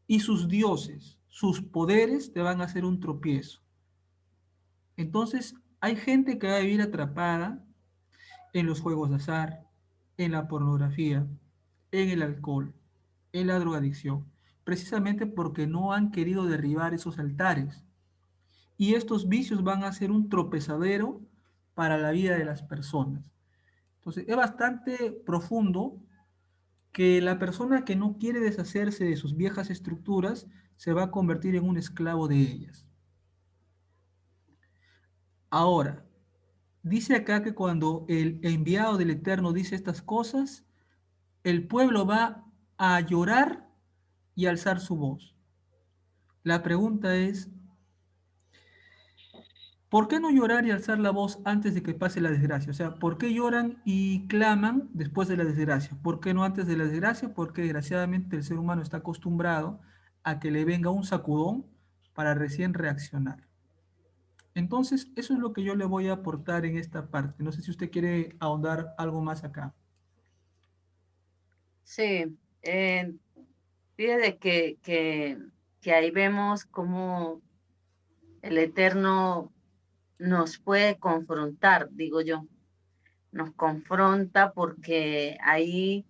Y sus dioses, sus poderes te van a hacer un tropiezo. Entonces, hay gente que va a vivir atrapada en los juegos de azar, en la pornografía, en el alcohol, en la drogadicción, precisamente porque no han querido derribar esos altares. Y estos vicios van a ser un tropezadero para la vida de las personas. Entonces, es bastante profundo que la persona que no quiere deshacerse de sus viejas estructuras se va a convertir en un esclavo de ellas. Ahora, dice acá que cuando el enviado del Eterno dice estas cosas, el pueblo va a llorar y alzar su voz. La pregunta es, ¿por qué no llorar y alzar la voz antes de que pase la desgracia? O sea, ¿por qué lloran y claman después de la desgracia? ¿Por qué no antes de la desgracia? Porque desgraciadamente el ser humano está acostumbrado a que le venga un sacudón para recién reaccionar. Entonces, eso es lo que yo le voy a aportar en esta parte. No sé si usted quiere ahondar algo más acá. Sí, fíjate que ahí vemos cómo el Eterno nos puede confrontar, digo yo, nos confronta porque ahí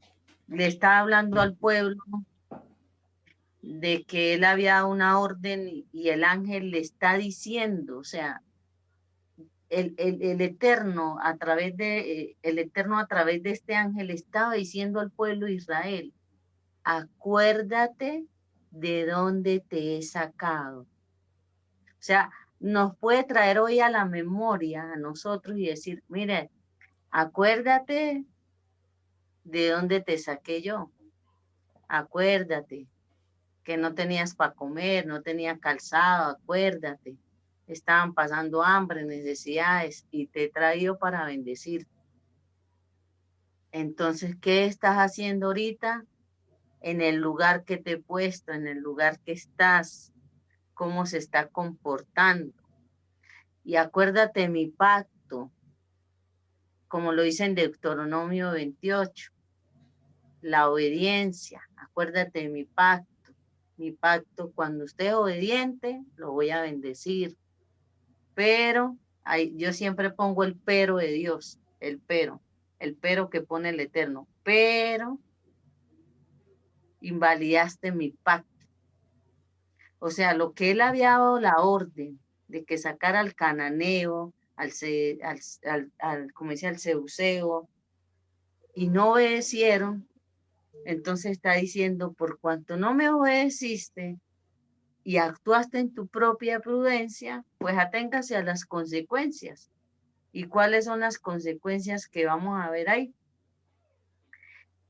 le está hablando al pueblo de que él había dado una orden y el ángel le está diciendo, o sea, el Eterno a través de el Eterno a través de este ángel estaba diciendo al pueblo de Israel, acuérdate de dónde te he sacado. O sea, nos puede traer hoy a la memoria a nosotros y decir, mire, acuérdate de dónde te saqué yo. Acuérdate que no tenías para comer, no tenías calzado, acuérdate. Estaban pasando hambre, necesidades y te he traído para bendecir. Entonces, ¿qué estás haciendo ahorita? En el lugar que te he puesto, en el lugar que estás, cómo se está comportando. Y acuérdate mi pacto, como lo dice en Deuteronomio 28, la obediencia. Acuérdate de mi pacto, cuando usted es obediente, lo voy a bendecir. Pero yo siempre pongo el pero de Dios, el pero que pone el Eterno. Pero invalidaste mi pacto. O sea, lo que él había dado la orden de que sacara al cananeo, como decía, al Zeuseo, y no obedecieron, entonces está diciendo, por cuanto no me obedeciste y actuaste en tu propia prudencia, pues aténgase a las consecuencias. ¿Y cuáles son las consecuencias que vamos a ver ahí?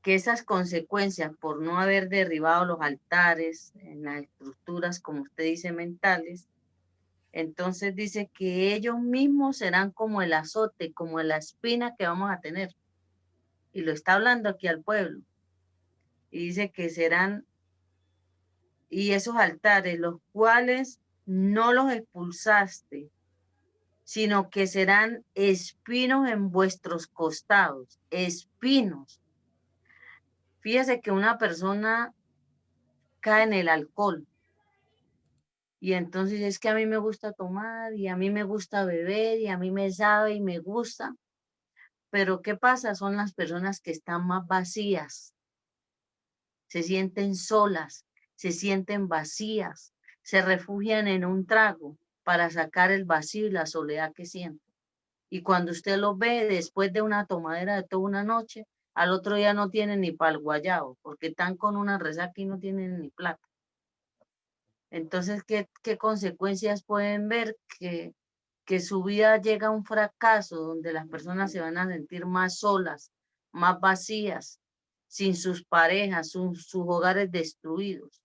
Que esas consecuencias por no haber derribado los altares en las estructuras, como usted dice, mentales, entonces dice que ellos mismos serán como el azote, como la espina que vamos a tener. Y lo está hablando aquí al pueblo. Y dice que serán, y esos altares, los cuales no los expulsaste, sino que serán espinos en vuestros costados, espinos. Fíjese que una persona cae en el alcohol y entonces es que a mí me gusta tomar y a mí me gusta beber y a mí me sabe y me gusta, pero ¿qué pasa? Son las personas que están más vacías, se sienten solas, se sienten vacías, se refugian en un trago para sacar el vacío y la soledad que sienten. Y cuando usted los ve después de una tomadera de toda una noche, al otro día no tienen ni para el guayabo, porque están con una resaca y no tienen ni plata. Entonces, ¿qué consecuencias pueden ver? Que su vida llega a un fracaso donde las personas se van a sentir más solas, más vacías, sin sus parejas, sus hogares destruidos.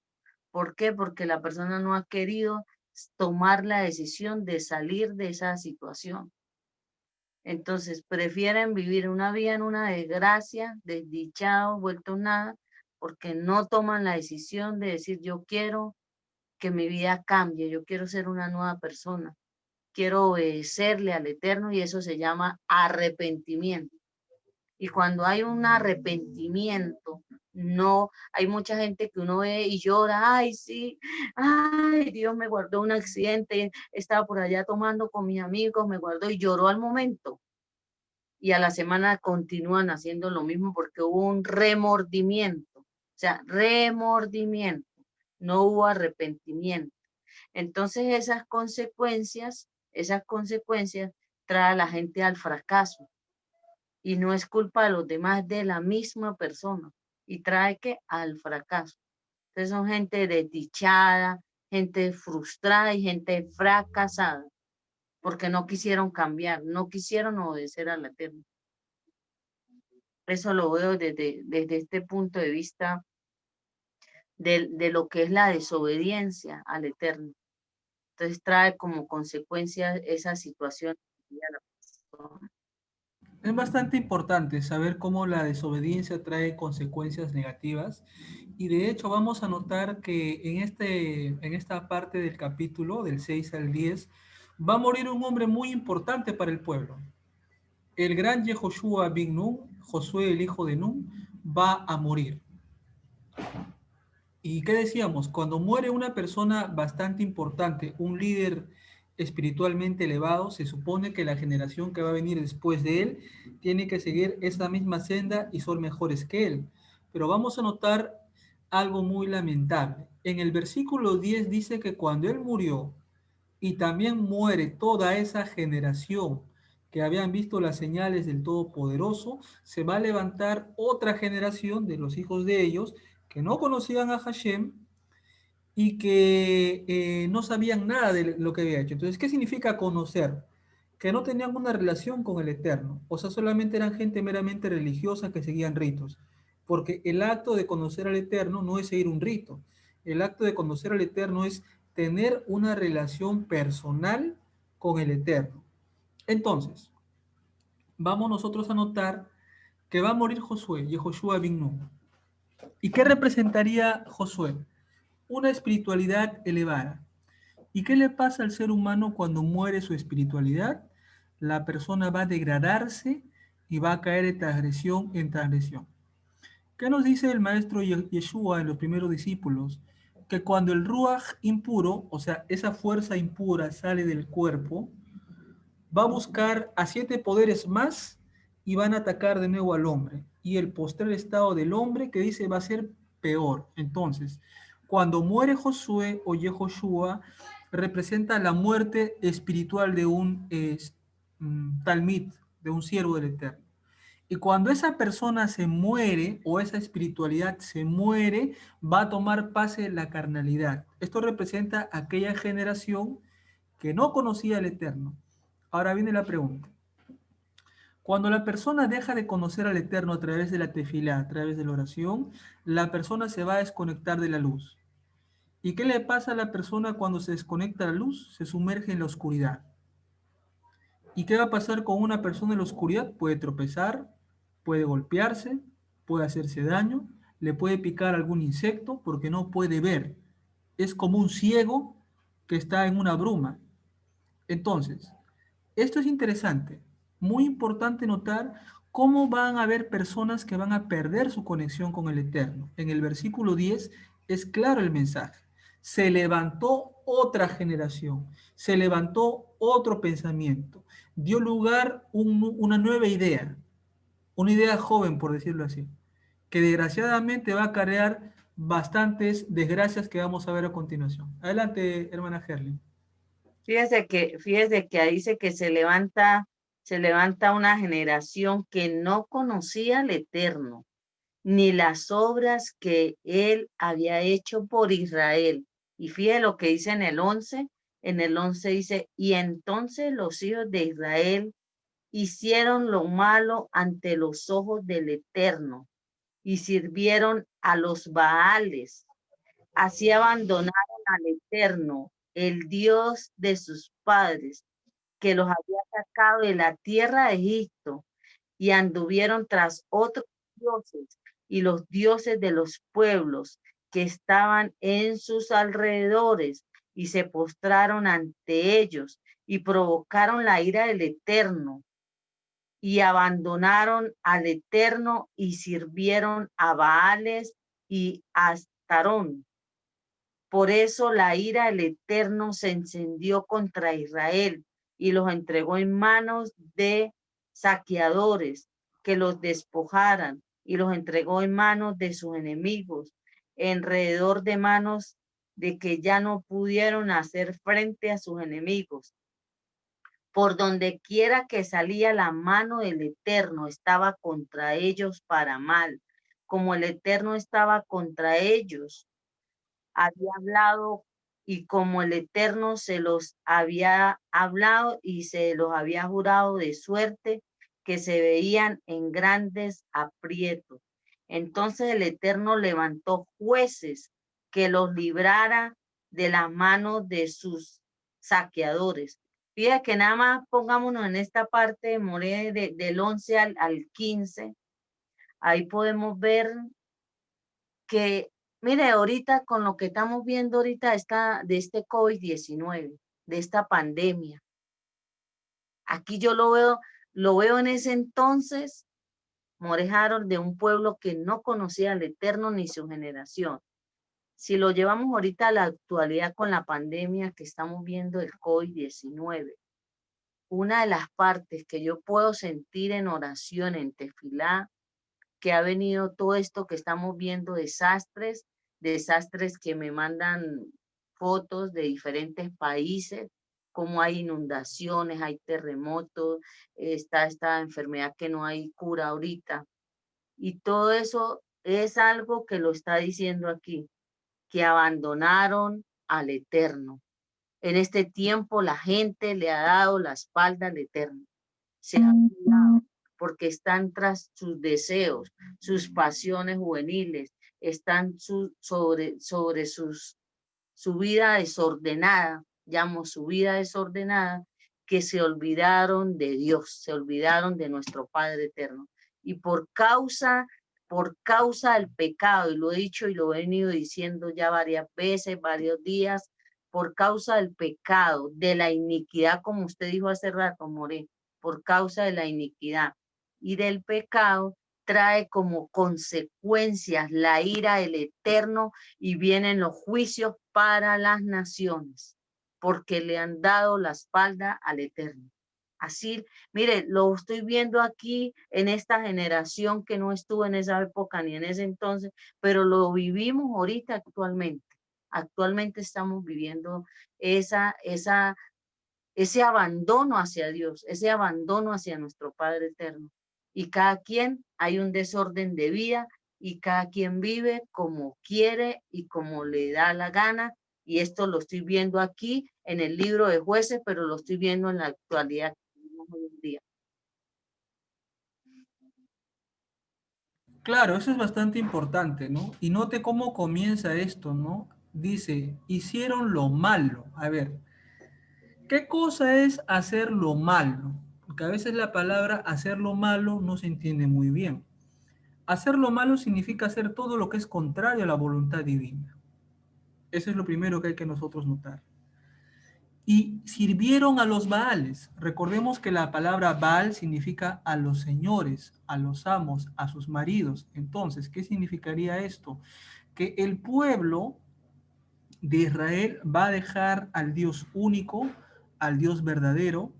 ¿Por qué? Porque la persona no ha querido tomar la decisión de salir de esa situación. Entonces, prefieren vivir una vida en una desgracia, desdichado, vuelto nada, porque no toman la decisión de decir, yo quiero que mi vida cambie, yo quiero ser una nueva persona, quiero obedecerle al Eterno y eso se llama arrepentimiento. Y cuando hay un arrepentimiento, no, hay mucha gente que uno ve y llora, ay, sí, ay, Dios me guardó un accidente, estaba por allá tomando con mis amigos, me guardó y lloró al momento. Y a la semana continúan haciendo lo mismo porque hubo un remordimiento, o sea, remordimiento, no hubo arrepentimiento. Entonces esas consecuencias traen a la gente al fracaso y no es culpa de los demás, de la misma persona y trae que al fracaso. Entonces son gente desdichada, gente frustrada y gente fracasada porque no quisieron cambiar, no quisieron obedecer al Eterno. Eso lo veo desde este punto de vista de lo que es la desobediencia al Eterno. Entonces trae como consecuencia esa situación. Es bastante importante saber cómo la desobediencia trae consecuencias negativas y de hecho vamos a notar que en esta parte del capítulo, del 6 al 10, va a morir un hombre muy importante para el pueblo. El gran Yehoshua bin Nun, Josué el hijo de Nun, va a morir. ¿Y qué decíamos? Cuando muere una persona bastante importante, un líder espiritualmente elevado, se supone que la generación que va a venir después de él tiene que seguir esa misma senda y son mejores que él. Pero vamos a notar algo muy lamentable. En el versículo 10 dice que cuando él murió, y también muere toda esa generación que habían visto las señales del Todopoderoso, se va a levantar otra generación de los hijos de ellos que no conocían a Hashem y que no sabían nada de lo que había hecho. Entonces, ¿qué significa conocer? Que no tenían una relación con el Eterno, o sea, solamente eran gente meramente religiosa que seguían ritos, porque el acto de conocer al Eterno no es seguir un rito, el acto de conocer al Eterno es tener una relación personal con el Eterno. Entonces, vamos nosotros a notar que va a morir Josué, Yehoshua bin Nun. ¿Y qué representaría Josué? Una espiritualidad elevada. ¿Y qué le pasa al ser humano cuando muere su espiritualidad? La persona va a degradarse y va a caer de transgresión en transgresión. ¿Qué nos dice el maestro Yeshua en los primeros discípulos? Que cuando el ruaj impuro, o sea, esa fuerza impura sale del cuerpo, va a buscar a 7 poderes más y van a atacar de nuevo al hombre. Y el postrer estado del hombre que dice va a ser peor. Entonces, cuando muere Josué o Yehoshua, representa la muerte espiritual de un talmid, de un siervo del Eterno. Y cuando esa persona se muere o esa espiritualidad se muere, va a tomar pase la carnalidad. Esto representa aquella generación que no conocía al Eterno. Ahora viene la pregunta. Cuando la persona deja de conocer al Eterno a través de la tefilá, a través de la oración, la persona se va a desconectar de la luz. ¿Y qué le pasa a la persona cuando se desconecta de la luz? Se sumerge en la oscuridad. ¿Y qué va a pasar con una persona en la oscuridad? Puede tropezar, puede golpearse, puede hacerse daño, le puede picar algún insecto porque no puede ver. Es como un ciego que está en una bruma. Entonces, esto es interesante, muy importante notar cómo van a haber personas que van a perder su conexión con el Eterno. En el versículo 10 es claro el mensaje. Se levantó otra generación, se levantó otro pensamiento, dio lugar una nueva idea, una idea joven, por decirlo así, que desgraciadamente va a acarrear bastantes desgracias que vamos a ver a continuación. Adelante, hermana Gerlin. Fíjese que ahí dice que se levanta una generación que no conocía al Eterno, ni las obras que él había hecho por Israel. Y fíjese lo que dice en el 11 dice, y entonces los hijos de Israel hicieron lo malo ante los ojos del Eterno y sirvieron a los Baales. Así abandonaron al Eterno, el Dios de sus padres, que los había sacado de la tierra de Egipto, y anduvieron tras otros dioses y los dioses de los pueblos que estaban en sus alrededores, y se postraron ante ellos y provocaron la ira del Eterno, y abandonaron al Eterno y sirvieron a Baales y a Astarón. Por eso la ira del Eterno se encendió contra Israel y los entregó en manos de saqueadores que los despojaran, y los entregó en manos de sus enemigos, alrededor de manos de que ya no pudieron hacer frente a sus enemigos. Por donde quiera que salía la mano del Eterno estaba contra ellos para mal, como el Eterno estaba contra ellos había hablado, y como el Eterno se los había hablado y se los había jurado, de suerte que se veían en grandes aprietos. Entonces el Eterno levantó jueces que los librara de las manos de sus saqueadores. Fíjate que nada más pongámonos en esta parte, More, del 11 al 15. Ahí podemos ver que, mire, ahorita con lo que estamos viendo ahorita de este COVID-19, de esta pandemia, aquí yo lo veo en ese entonces, More Harold, de un pueblo que no conocía al Eterno ni su generación. Si lo llevamos ahorita a la actualidad con la pandemia que estamos viendo del COVID-19, una de las partes que yo puedo sentir en oración, en tefilá, que ha venido todo esto que estamos viendo, desastres que me mandan fotos de diferentes países, como hay inundaciones, hay terremotos, está esta enfermedad que no hay cura ahorita. Y todo eso es algo que lo está diciendo aquí, que abandonaron al Eterno. En este tiempo la gente le ha dado la espalda al Eterno. Se ha olvidado porque están tras sus deseos, sus pasiones juveniles, están sobre su vida desordenada, llamo su vida desordenada, que se olvidaron de Dios, se olvidaron de nuestro Padre eterno. Y por causa del pecado, y lo he dicho y lo he venido diciendo ya varias veces, varios días, por causa del pecado, de la iniquidad, como usted dijo hace rato, More, por causa de la iniquidad y del pecado, trae como consecuencias la ira del Eterno y vienen los juicios para las naciones, porque le han dado la espalda al Eterno. Así, mire, lo estoy viendo aquí en esta generación que no estuvo en esa época ni en ese entonces, pero lo vivimos ahorita actualmente. Actualmente estamos viviendo ese abandono hacia Dios, ese abandono hacia nuestro Padre eterno. Y cada quien hay un desorden de vida y cada quien vive como quiere y como le da la gana. Y esto lo estoy viendo aquí en el libro de Jueces, pero lo estoy viendo en la actualidad que vivimos hoy en día. Claro, eso es bastante importante, ¿no? Y note cómo comienza esto, ¿no? Dice, hicieron lo malo. A ver, ¿qué cosa es hacer lo malo? Porque a veces la palabra hacer lo malo no se entiende muy bien. Hacer lo malo significa hacer todo lo que es contrario a la voluntad divina. Eso es lo primero que hay que nosotros notar. Y sirvieron a los Baales. Recordemos que la palabra Baal significa a los señores, a los amos, a sus maridos. Entonces, ¿qué significaría esto? Que el pueblo de Israel va a dejar al Dios único, al Dios verdadero,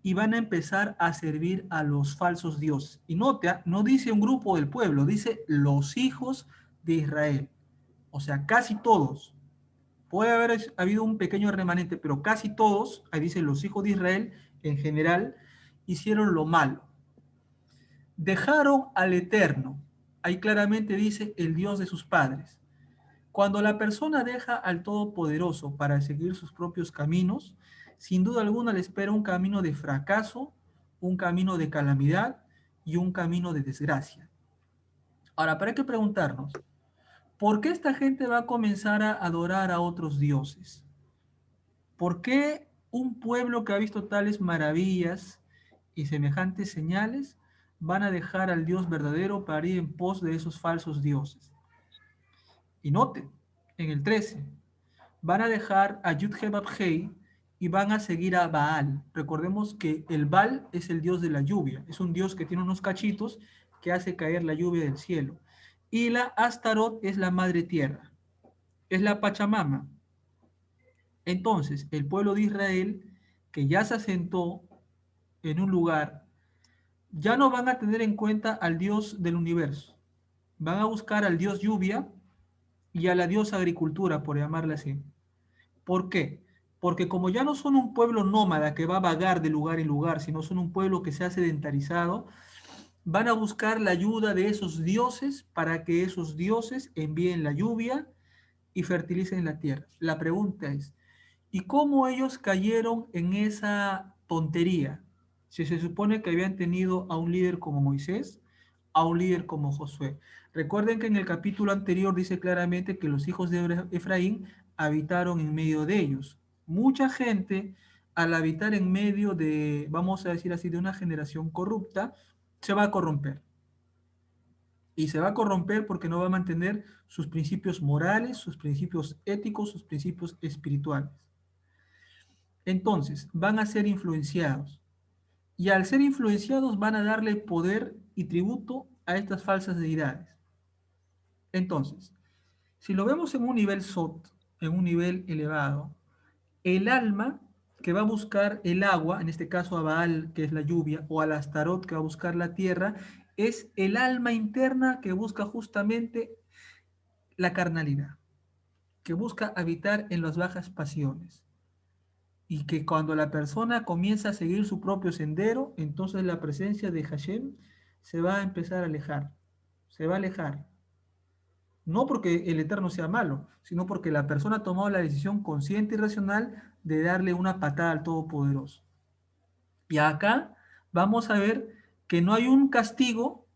y van a empezar a servir a los falsos dioses. Y nota, no dice un grupo del pueblo, dice los hijos de Israel. O sea, casi todos. Puede haber habido un pequeño remanente, pero casi todos, ahí dicen los hijos de Israel en general, hicieron lo malo. Dejaron al Eterno. Ahí claramente dice el Dios de sus padres. Cuando la persona deja al Todopoderoso para seguir sus propios caminos, sin duda alguna le espera un camino de fracaso, un camino de calamidad y un camino de desgracia. Ahora, pero hay que preguntarnos, ¿por qué esta gente va a comenzar a adorar a otros dioses? ¿Por qué un pueblo que ha visto tales maravillas y semejantes señales van a dejar al Dios verdadero para ir en pos de esos falsos dioses? Y noten, en el 13, van a dejar a Yud-Heh-Bab-Hei y van a seguir a Baal. Recordemos que el Baal es el dios de la lluvia, es un dios que tiene unos cachitos que hace caer la lluvia del cielo. Y la Astarot es la madre tierra, es la Pachamama. Entonces, el pueblo de Israel, que ya se asentó en un lugar, ya no van a tener en cuenta al Dios del universo. Van a buscar al Dios lluvia y a la diosa agricultura, por llamarla así. ¿Por qué? Porque como ya no son un pueblo nómada que va a vagar de lugar en lugar, sino son un pueblo que se ha sedentarizado, van a buscar la ayuda de esos dioses para que esos dioses envíen la lluvia y fertilicen la tierra. La pregunta es, ¿y cómo ellos cayeron en esa tontería? Si se supone que habían tenido a un líder como Moisés, a un líder como Josué. Recuerden que en el capítulo anterior dice claramente que los hijos de Efraín habitaron en medio de ellos. Mucha gente, al habitar en medio de, vamos a decir así, de una generación corrupta, se va a corromper. Y se va a corromper porque no va a mantener sus principios morales, sus principios éticos, sus principios espirituales. Entonces, van a ser influenciados. Y al ser influenciados van a darle poder y tributo a estas falsas deidades. Entonces, si lo vemos en un nivel sot, en un nivel elevado, el alma que va a buscar el agua, en este caso a Baal, que es la lluvia, o al Astarot, que va a buscar la tierra, es el alma interna que busca justamente la carnalidad, que busca habitar en las bajas pasiones. Y que cuando la persona comienza a seguir su propio sendero, entonces la presencia de Hashem se va a empezar a alejar. Se va a alejar. No porque el Eterno sea malo, sino porque la persona ha tomado la decisión consciente y racional de darle una patada al Todopoderoso. Y acá vamos a ver que no hay un castigo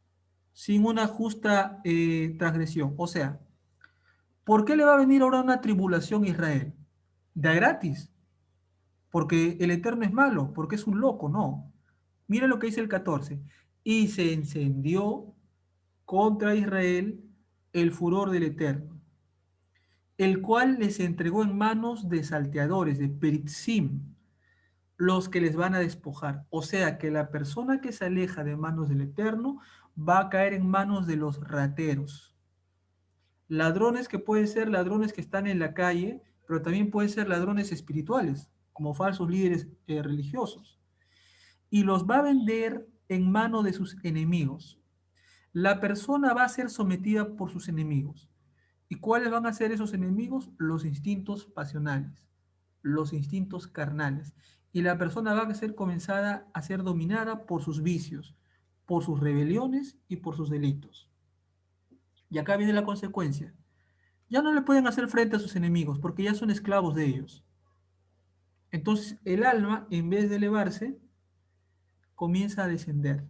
sin una justa transgresión. O sea, ¿por qué le va a venir ahora una tribulación a Israel? De gratis, porque el Eterno es malo, porque es un loco, no. Mira lo que dice el 14. Y se encendió contra Israel el furor del Eterno, el cual les entregó en manos de salteadores, de Peritzim, los que les van a despojar. O sea que la persona que se aleja de manos del Eterno va a caer en manos de los rateros. Ladrones que pueden ser ladrones que están en la calle, pero también pueden ser ladrones espirituales, como falsos líderes religiosos. Y los va a vender en mano de sus enemigos. La persona va a ser sometida por sus enemigos. ¿Y cuáles van a ser esos enemigos? Los instintos pasionales, los instintos carnales. Y la persona va a ser comenzada a ser dominada por sus vicios, por sus rebeliones y por sus delitos. Y acá viene la consecuencia. Ya no le pueden hacer frente a sus enemigos porque ya son esclavos de ellos. Entonces el alma, en vez de elevarse, comienza a descender.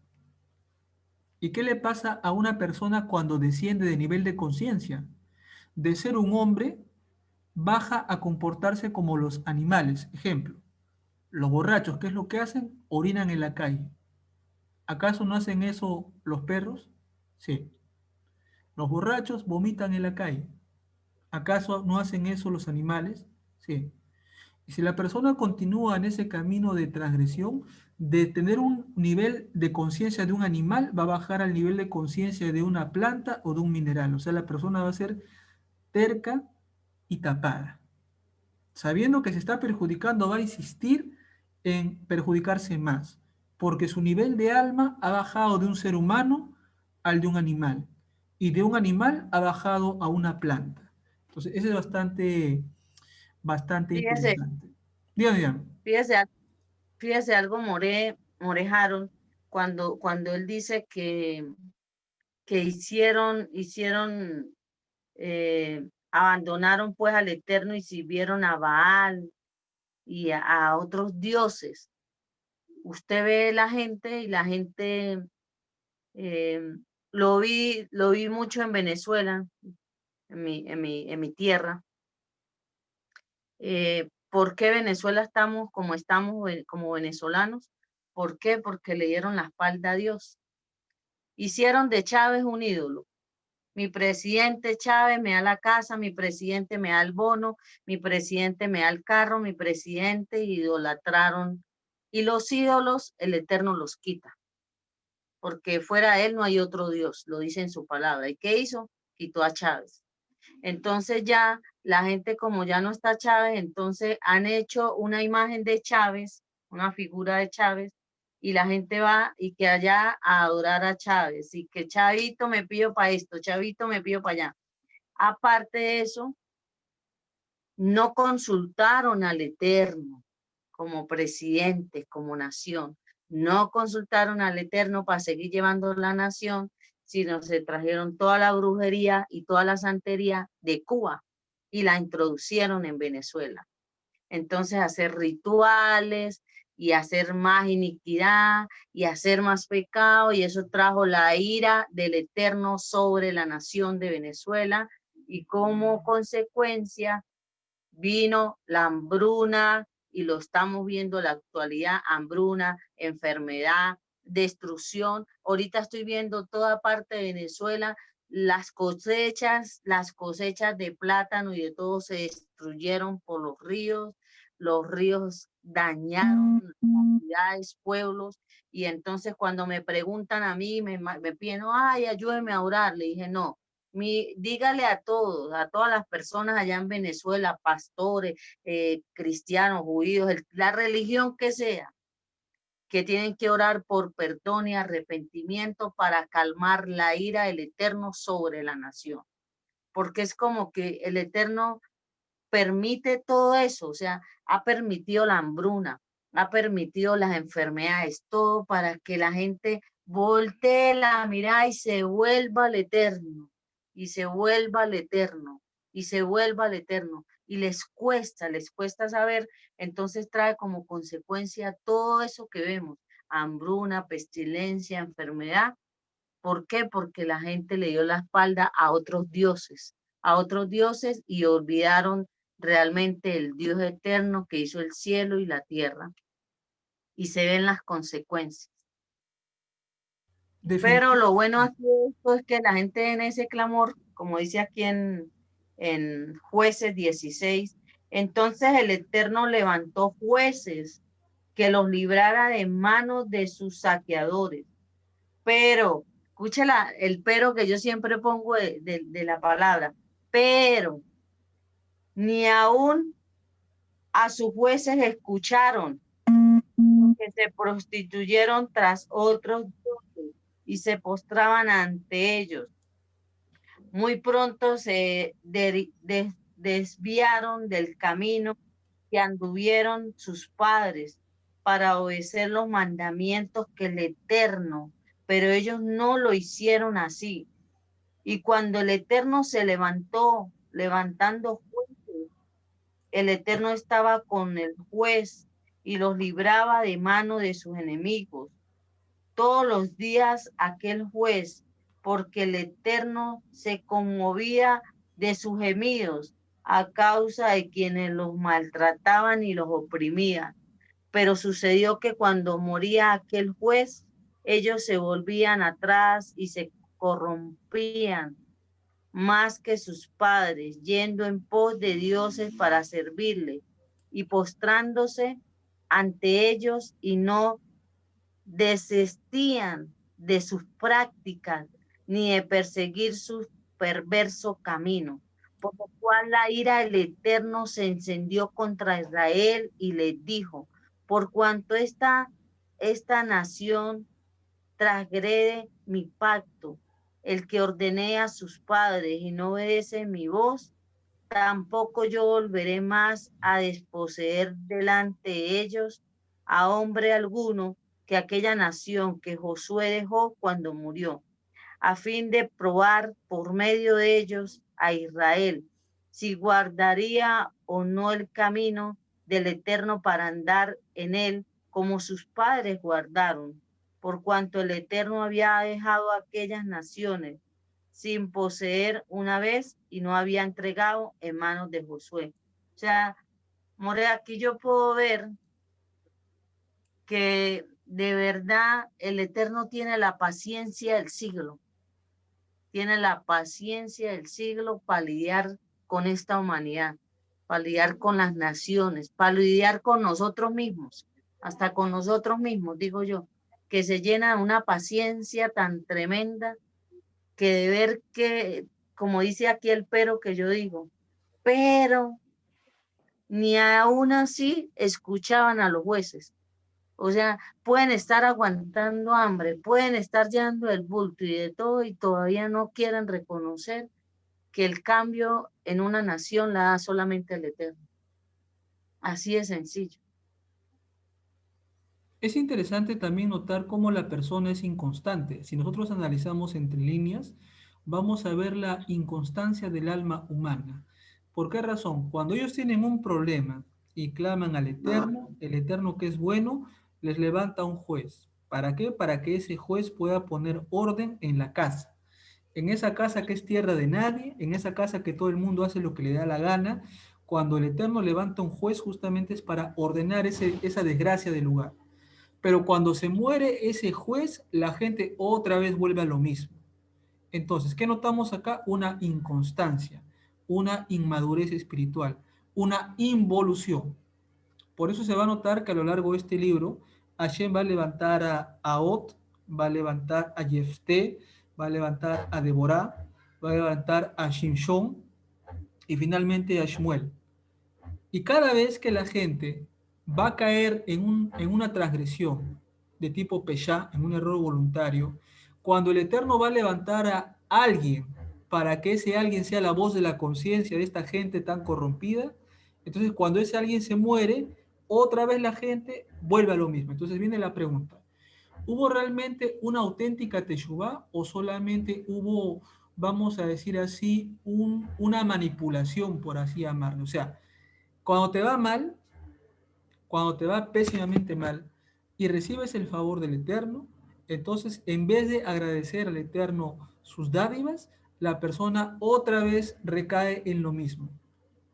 ¿Y qué le pasa a una persona cuando desciende de nivel de conciencia? De ser un hombre, baja a comportarse como los animales. Ejemplo, los borrachos, ¿qué es lo que hacen? Orinan en la calle. ¿Acaso no hacen eso los perros? Sí. Los borrachos vomitan en la calle. ¿Acaso no hacen eso los animales? Sí. Y si la persona continúa en ese camino de transgresión, de tener un nivel de conciencia de un animal, va a bajar al nivel de conciencia de una planta o de un mineral. O sea, la persona va a ser terca y tapada. Sabiendo que se está perjudicando, va a insistir en perjudicarse más, porque su nivel de alma ha bajado de un ser humano al de un animal, y de un animal ha bajado a una planta. Entonces, eso es bastante Fíjese, interesante. Dígame, dígame. fíjese, fíjese algo, More Harold, cuando él dice que abandonaron pues al Eterno y sirvieron a Baal y a otros dioses. Usted ve la gente y la gente, eh, lo vi mucho en Venezuela, en mi tierra. ¿Por qué Venezuela estamos como estamos como venezolanos? ¿Por qué? Porque le dieron la espalda a Dios. Hicieron de Chávez un ídolo. Mi presidente Chávez me da la casa, mi presidente me da el bono, mi presidente me da el carro, mi presidente idolatraron. Y los ídolos, el Eterno los quita, porque fuera de él no hay otro Dios, lo dice en su palabra. ¿Y qué hizo? Quitó a Chávez. Entonces ya la gente como ya no está Chávez, entonces han hecho una imagen de Chávez, una figura de Chávez, y la gente va y que allá a adorar a Chávez, y que Chavito me pido para esto, Chavito me pido para allá. Aparte de eso, no consultaron al Eterno como presidente, como nación. No consultaron al Eterno para seguir llevando la nación, sino se trajeron toda la brujería y toda la santería de Cuba y la introducieron en Venezuela. Entonces, hacer rituales y hacer más iniquidad y hacer más pecado, y eso trajo la ira del Eterno sobre la nación de Venezuela, y como consecuencia vino la hambruna, y lo estamos viendo en la actualidad: hambruna, enfermedad, destrucción. Ahorita estoy viendo toda parte de Venezuela, las cosechas de plátano y de todo se destruyeron por los ríos dañaron ciudades, pueblos. Y entonces cuando me preguntan a mí, me piden, ay, ayúdeme a orar, le dije, no, dígale a todos, a todas las personas allá en Venezuela, pastores, cristianos, judíos, la religión que sea, que tienen que orar por perdón y arrepentimiento para calmar la ira del Eterno sobre la nación. Porque es como que el Eterno permite todo eso, o sea, ha permitido la hambruna, ha permitido las enfermedades, todo para que la gente voltee la mirada y se vuelva al eterno, y se vuelva al eterno, y se vuelva al eterno. Y les cuesta saber, entonces trae como consecuencia todo eso que vemos, hambruna, pestilencia, enfermedad. ¿Por qué? Porque la gente le dio la espalda a otros dioses y olvidaron realmente el Dios eterno que hizo el cielo y la tierra. Y se ven las consecuencias. Pero lo bueno aquí de esto es que la gente en ese clamor, como dice aquí en Jueces 16, entonces el Eterno levantó jueces que los librara de manos de sus saqueadores. Pero, escucha el pero que yo siempre pongo de la palabra, pero ni aún a sus jueces escucharon, que se prostituyeron tras otros dioses y se postraban ante ellos. Muy pronto se desviaron del camino que anduvieron sus padres para obedecer los mandamientos que el Eterno, pero ellos no lo hicieron así. Y cuando el Eterno se levantó, levantando jueces, el Eterno estaba con el juez y los libraba de mano de sus enemigos. Todos los días aquel juez, porque el Eterno se conmovía de sus gemidos a causa de quienes los maltrataban y los oprimían. Pero sucedió que cuando moría aquel juez, ellos se volvían atrás y se corrompían más que sus padres, yendo en pos de dioses para servirle y postrándose ante ellos, y no desistían de sus prácticas ni de perseguir su perverso camino, por lo cual la ira del Eterno se encendió contra Israel y les dijo: por cuanto esta nación transgrede mi pacto, el que ordené a sus padres, y no obedece mi voz, tampoco yo volveré más a desposeer delante de ellos a hombre alguno, que aquella nación que Josué dejó cuando murió, a fin de probar por medio de ellos a Israel, si guardaría o no el camino del Eterno para andar en él como sus padres guardaron, por cuanto el Eterno había dejado a aquellas naciones sin poseer una vez y no había entregado en manos de Josué. O sea, More, aquí yo puedo ver que de verdad el Eterno tiene la paciencia del siglo, tiene la paciencia del siglo para lidiar con esta humanidad, para lidiar con las naciones, para lidiar con nosotros mismos, hasta con nosotros mismos, digo yo, que se llena de una paciencia tan tremenda que de ver que, como dice aquí el pero que yo digo, pero ni aún así escuchaban a los jueces. O sea, pueden estar aguantando hambre, pueden estar llenando el bulto y de todo, y todavía no quieren reconocer que el cambio en una nación la da solamente el Eterno. Así de sencillo. Es interesante también notar cómo la persona es inconstante. Si nosotros analizamos entre líneas, vamos a ver la inconstancia del alma humana. ¿Por qué razón? Cuando ellos tienen un problema y claman al Eterno, el Eterno que es bueno, les levanta un juez. ¿Para qué? Para que ese juez pueda poner orden en la casa. En esa casa que es tierra de nadie, en esa casa que todo el mundo hace lo que le da la gana, cuando el Eterno levanta un juez justamente es para ordenar esa desgracia del lugar. Pero cuando se muere ese juez, la gente otra vez vuelve a lo mismo. Entonces, ¿qué notamos acá? Una inconstancia, una inmadurez espiritual, una involución. Por eso se va a notar que a lo largo de este libro, Hashem va a levantar a Aot, va a levantar a Jefté, va a levantar a Deborah, va a levantar a Shimshon y finalmente a Shmuel. Y cada vez que la gente va a caer en una transgresión de tipo Peshá, en un error voluntario, cuando el Eterno va a levantar a alguien para que ese alguien sea la voz de la conciencia de esta gente tan corrompida, Entonces, cuando ese alguien se muere, otra vez la gente vuelve a lo mismo. Entonces viene la pregunta, ¿hubo realmente una auténtica teshuvá o solamente hubo, vamos a decir así, una manipulación, por así llamarlo? O sea, cuando te va mal, cuando te va pésimamente mal y recibes el favor del Eterno, entonces en vez de agradecer al Eterno sus dádivas, la persona otra vez recae en lo mismo.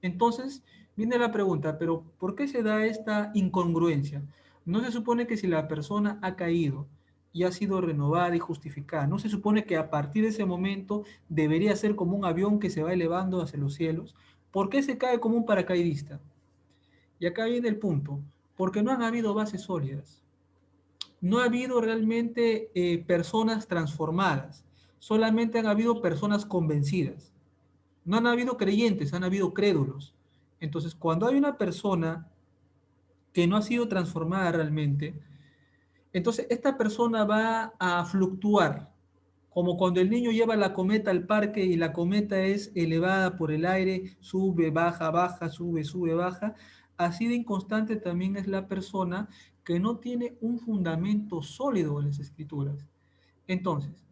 Entonces viene la pregunta, pero ¿por qué se da esta incongruencia? No se supone que si la persona ha caído y ha sido renovada y justificada, no se supone que a partir de ese momento debería ser como un avión que se va elevando hacia los cielos. ¿Por qué se cae como un paracaidista? Y acá viene el punto, porque no han habido bases sólidas, no ha habido realmente personas transformadas, solamente han habido personas convencidas, no han habido creyentes, han habido crédulos. Entonces, cuando hay una persona que no ha sido transformada realmente, entonces esta persona va a fluctuar, como cuando el niño lleva la cometa al parque y la cometa es elevada por el aire, sube, baja, baja, sube, sube, baja. Así de inconstante también es la persona que no tiene un fundamento sólido en las escrituras. Entonces,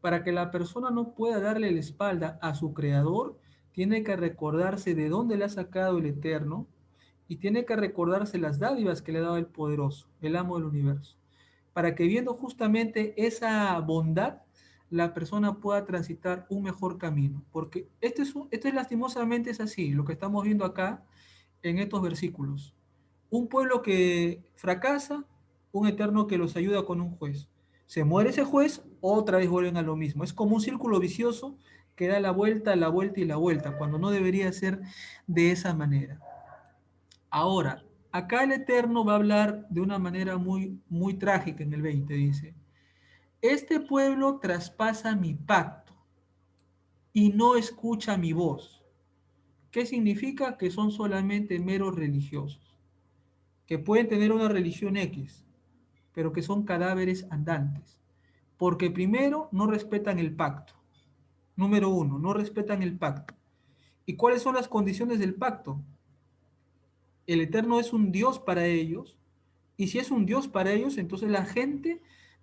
para que la persona no pueda darle la espalda a su creador, tiene que recordarse de dónde le ha sacado el Eterno y tiene que recordarse las dádivas que le ha dado el poderoso, el amo del universo, para que viendo justamente esa bondad, la persona pueda transitar un mejor camino. Porque esto es lastimosamente es así, lo que estamos viendo acá en estos versículos. Un pueblo que fracasa, un eterno que los ayuda con un juez. Se muere ese juez, otra vez vuelven a lo mismo. Es como un círculo vicioso que da la vuelta, la vuelta y la vuelta, cuando no debería ser de esa manera. Ahora, acá el Eterno va a hablar de una manera muy, muy trágica en el 20, dice, este pueblo traspasa mi pacto y no escucha mi voz. ¿Qué significa? Que son solamente meros religiosos, que pueden tener una religión X, pero que son cadáveres andantes, porque primero no respetan el pacto. Número uno, no respetan el pacto. ¿Y cuáles son las condiciones del pacto? El Eterno es un Dios para ellos, y si es un Dios para ellos, entonces la gente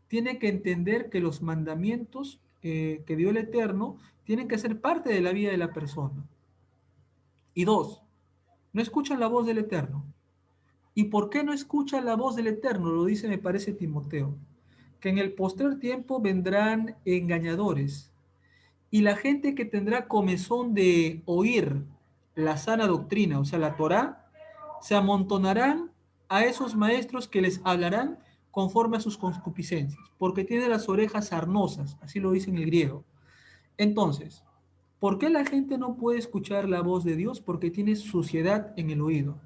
tiene que entender que los mandamientos que dio el Eterno tienen que ser parte de la vida de la persona. Y dos, no escuchan la voz del Eterno. ¿Y por qué no escuchan la voz del Eterno? Lo dice, me parece, Timoteo, que en el postrer tiempo vendrán engañadores, y la gente que tendrá comezón de oír la sana doctrina, o sea, la Torá, se amontonarán a esos maestros que les hablarán conforme a sus concupiscencias, porque tiene las orejas sarnosas, así lo dice en el griego. Entonces, ¿por qué la gente no puede escuchar la voz de Dios? Porque tiene suciedad en el oído.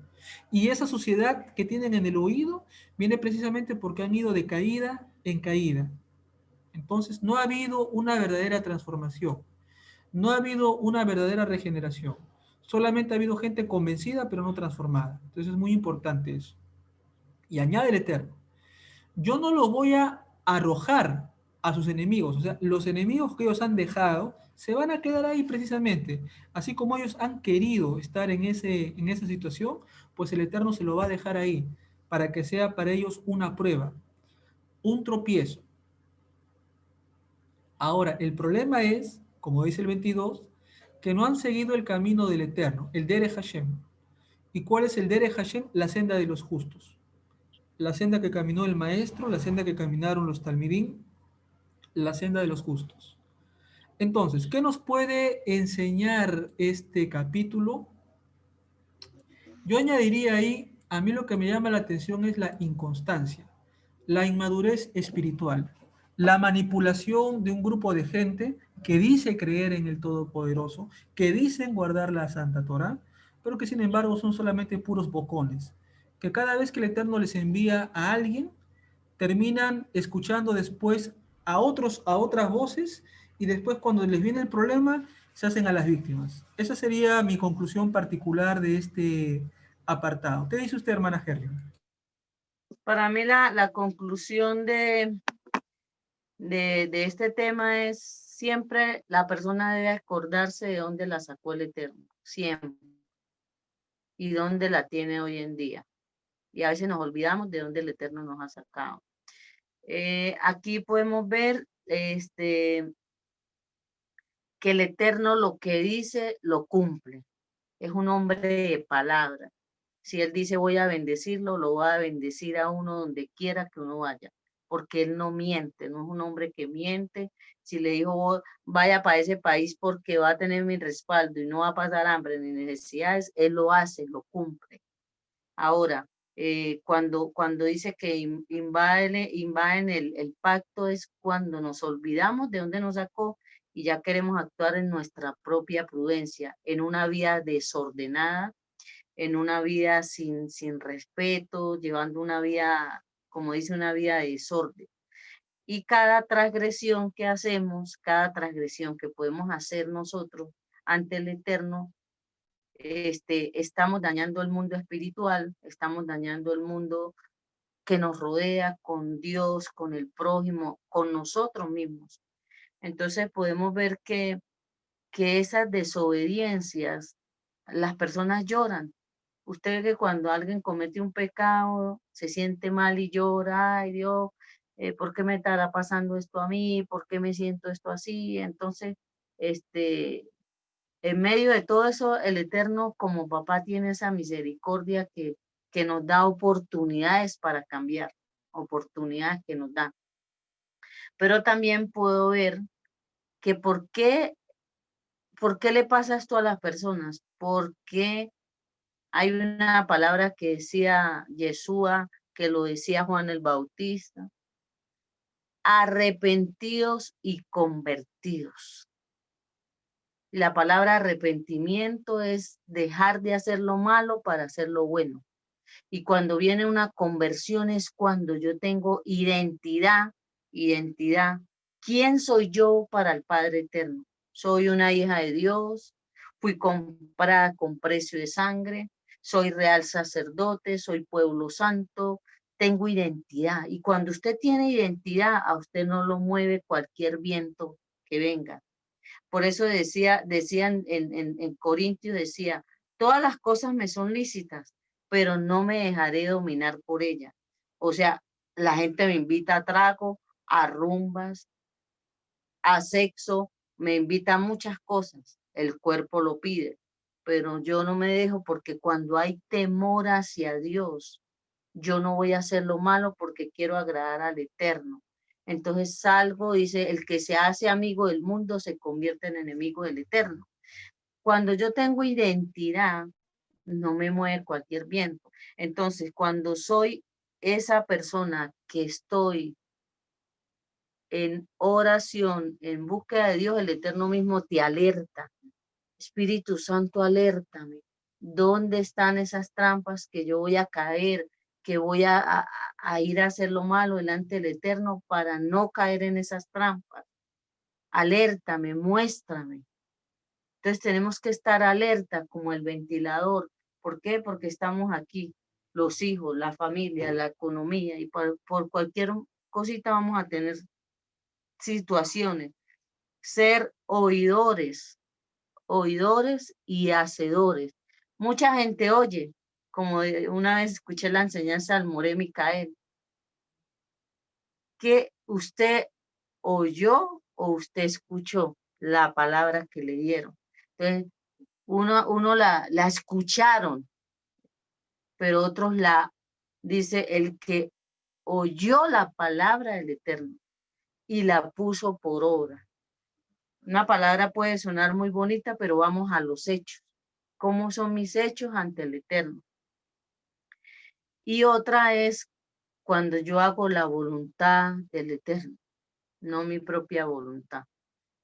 Y esa suciedad que tienen en el oído viene precisamente porque han ido de caída en caída. Entonces, no ha habido una verdadera transformación. No ha habido una verdadera regeneración. Solamente ha habido gente convencida, pero no transformada. Entonces es muy importante eso. Y añade el Eterno, yo no los voy a arrojar a sus enemigos. O sea, los enemigos que ellos han dejado se van a quedar ahí precisamente. Así como ellos han querido estar en esa situación, pues el Eterno se lo va a dejar ahí para que sea para ellos una prueba, un tropiezo. Ahora, el problema es, como dice el 22, que no han seguido el camino del Eterno, el Dere Hashem. ¿Y cuál es el Dere Hashem? La senda de los justos. La senda que caminó el maestro, la senda que caminaron los talmidín, la senda de los justos. Entonces, ¿qué nos puede enseñar este capítulo? Yo añadiría ahí, a mí lo que me llama la atención es la inconstancia, la inmadurez espiritual, la manipulación de un grupo de gente que dice creer en el Todopoderoso, que dicen guardar la Santa Torá, pero que sin embargo son solamente puros bocones, que cada vez que el Eterno les envía a alguien, terminan escuchando después a otras voces, y después cuando les viene el problema, se hacen a las víctimas. Esa sería mi conclusión particular de este apartado. ¿Qué dice usted, hermana Herling? Para mí la conclusión de este tema es siempre la persona debe acordarse de dónde la sacó el Eterno, siempre. y dónde la tiene hoy en día. Y a veces nos olvidamos de dónde el Eterno nos ha sacado. Aquí podemos ver que el Eterno lo que dice, lo cumple. Es un hombre de palabra. Si él dice voy a bendecirlo, lo va a bendecir a uno donde quiera que uno vaya, porque él no miente, no es un hombre que miente. Si le dijo vaya para ese país porque va a tener mi respaldo y no va a pasar hambre ni necesidades, él lo hace, lo cumple. Ahora, cuando dice que invaden el pacto es cuando nos olvidamos de dónde nos sacó y ya queremos actuar en nuestra propia prudencia, en una vida desordenada, en una vida sin respeto, llevando una vida, como dice, una vida de desorden. Y cada transgresión que hacemos, cada transgresión que podemos hacer nosotros ante el Eterno, estamos dañando el mundo espiritual, estamos dañando el mundo que nos rodea con Dios, con el prójimo, con nosotros mismos. Entonces podemos ver que esas desobediencias, las personas lloran. Usted ve que cuando alguien comete un pecado, se siente mal y llora, ay Dios, ¿por qué me estará pasando esto a mí? ¿Por qué me siento esto así? Entonces, este, en medio de todo eso, el Eterno como papá tiene esa misericordia que nos da oportunidades para cambiar, oportunidades que nos da. Pero también puedo ver que por qué le pasa esto a las personas, porque hay una palabra que decía Yeshua, que lo decía Juan el Bautista, arrepentidos y convertidos. La palabra arrepentimiento es dejar de hacer lo malo para hacer lo bueno. Y cuando viene una conversión es cuando yo tengo identidad. ¿Quién soy yo para el Padre Eterno? Soy una hija de Dios, fui comprada con precio de sangre, soy real sacerdote, soy pueblo santo, tengo identidad. Y cuando usted tiene identidad, a usted no lo mueve cualquier viento que venga. Por eso decían en Corintios, decía, todas las cosas me son lícitas, pero no me dejaré dominar por ellas. O sea, la gente me invita a trago, a rumbas, a sexo, me invita a muchas cosas. El cuerpo lo pide, pero yo no me dejo porque cuando hay temor hacia Dios, yo no voy a hacer lo malo porque quiero agradar al Eterno. Entonces salgo, dice, el que se hace amigo del mundo se convierte en enemigo del Eterno. Cuando yo tengo identidad, no me mueve cualquier viento. Entonces, cuando soy esa persona que estoy en oración, en búsqueda de Dios, el Eterno mismo te alerta. Espíritu Santo, alértame. ¿Dónde están esas trampas que yo voy a caer, que voy a ir a hacer lo malo delante del Eterno para no caer en esas trampas? Alértame, muéstrame. Entonces tenemos que estar alerta como el ventilador. ¿Por qué? Porque estamos aquí, los hijos, la familia, la economía, y por cualquier cosita vamos a tener situaciones. Ser oidores y hacedores. Mucha gente oye, como una vez escuché la enseñanza del More Micael, que usted oyó o usted escuchó la palabra que le dieron. Entonces, uno la escucharon, pero otros dice el que oyó la palabra del Eterno y la puso por obra. Una palabra puede sonar muy bonita, pero vamos a los hechos. ¿Cómo son mis hechos ante el Eterno? Y otra es cuando yo hago la voluntad del Eterno, no mi propia voluntad.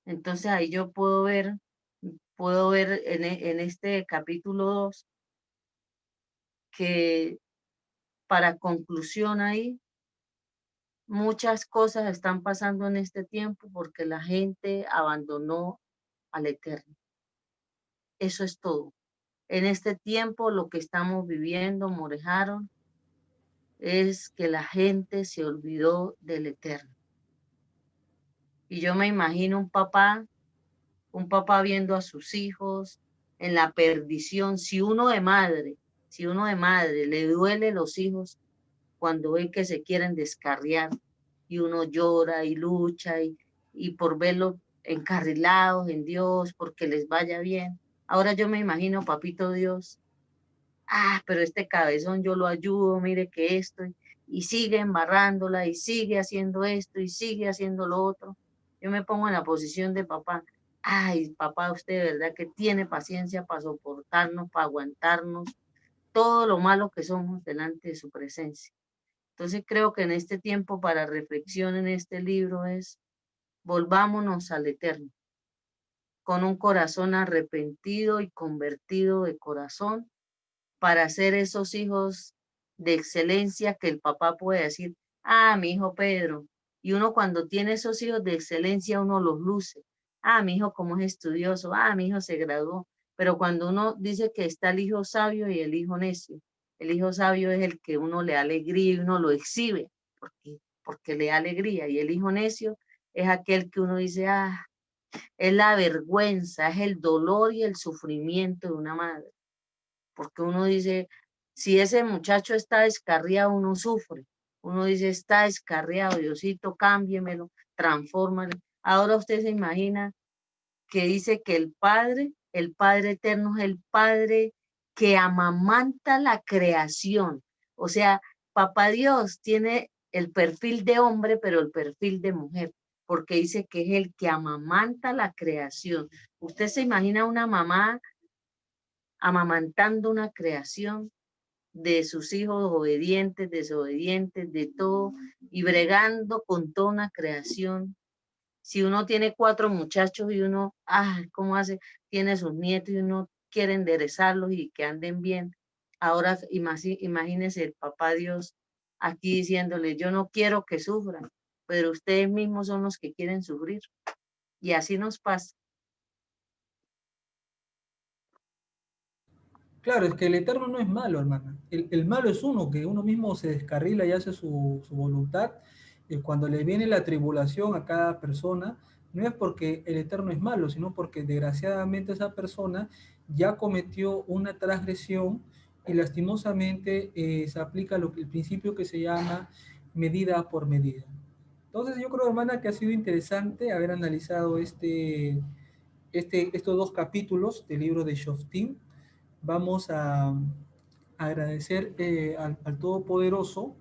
Entonces ahí yo puedo ver en este capítulo 2 que para conclusión ahí, muchas cosas están pasando en este tiempo porque la gente abandonó al Eterno. Eso es todo. En este tiempo lo que estamos viviendo, Morejaron, es que la gente se olvidó del Eterno. Y yo me imagino un papá viendo a sus hijos en la perdición. Si uno de madre Si uno de madre le duele los hijos cuando ve que se quieren descarriar y uno llora y lucha y por verlos encarrilados en Dios, porque les vaya bien. Ahora yo me imagino, papito Dios, pero este cabezón yo lo ayudo, mire que esto, y sigue embarrándola, y sigue haciendo esto, y sigue haciendo lo otro. Yo me pongo en la posición de papá. Ay, papá, usted de verdad que tiene paciencia para soportarnos, para aguantarnos todo lo malo que somos delante de su presencia. Entonces creo que en este tiempo para reflexión en este libro es volvámonos al Eterno, con un corazón arrepentido y convertido de corazón para ser esos hijos de excelencia que el papá puede decir, mi hijo Pedro. Y uno cuando tiene esos hijos de excelencia, uno los luce. Mi hijo como es estudioso, mi hijo se graduó. Pero cuando uno dice que está el hijo sabio y el hijo necio, el hijo sabio es el que uno le da alegría y uno lo exhibe porque le da alegría. Y el hijo necio es aquel que uno dice, es la vergüenza, es el dolor y el sufrimiento de una madre porque uno dice, si ese muchacho está descarriado, uno sufre. Uno dice, está descarriado, Diosito, cámbiemelo, transfórmalo. Ahora usted se imagina que dice que el Padre eterno, es el Padre que amamanta la creación. O sea, Papá Dios tiene el perfil de hombre, pero el perfil de mujer, porque dice que es el que amamanta la creación. Usted se imagina una mamá amamantando una creación de sus hijos obedientes, desobedientes, de todo, y bregando con toda una creación. Si uno tiene 4 muchachos y uno, ¿cómo hace? Tiene sus nietos y uno quiere enderezarlos y que anden bien. Ahora imagínese el papá Dios aquí diciéndole, yo no quiero que sufran, pero ustedes mismos son los que quieren sufrir. Y así nos pasa. Claro, es que el Eterno no es malo, hermana. El malo es uno, que uno mismo se descarrila y hace su voluntad. Y cuando le viene la tribulación a cada persona, no es porque el Eterno es malo, sino porque desgraciadamente esa persona ya cometió una transgresión y lastimosamente se aplica el principio que se llama medida por medida. Entonces yo creo, hermana, que ha sido interesante haber analizado estos 2 capítulos del libro de Shoftim. Vamos a agradecer al Todopoderoso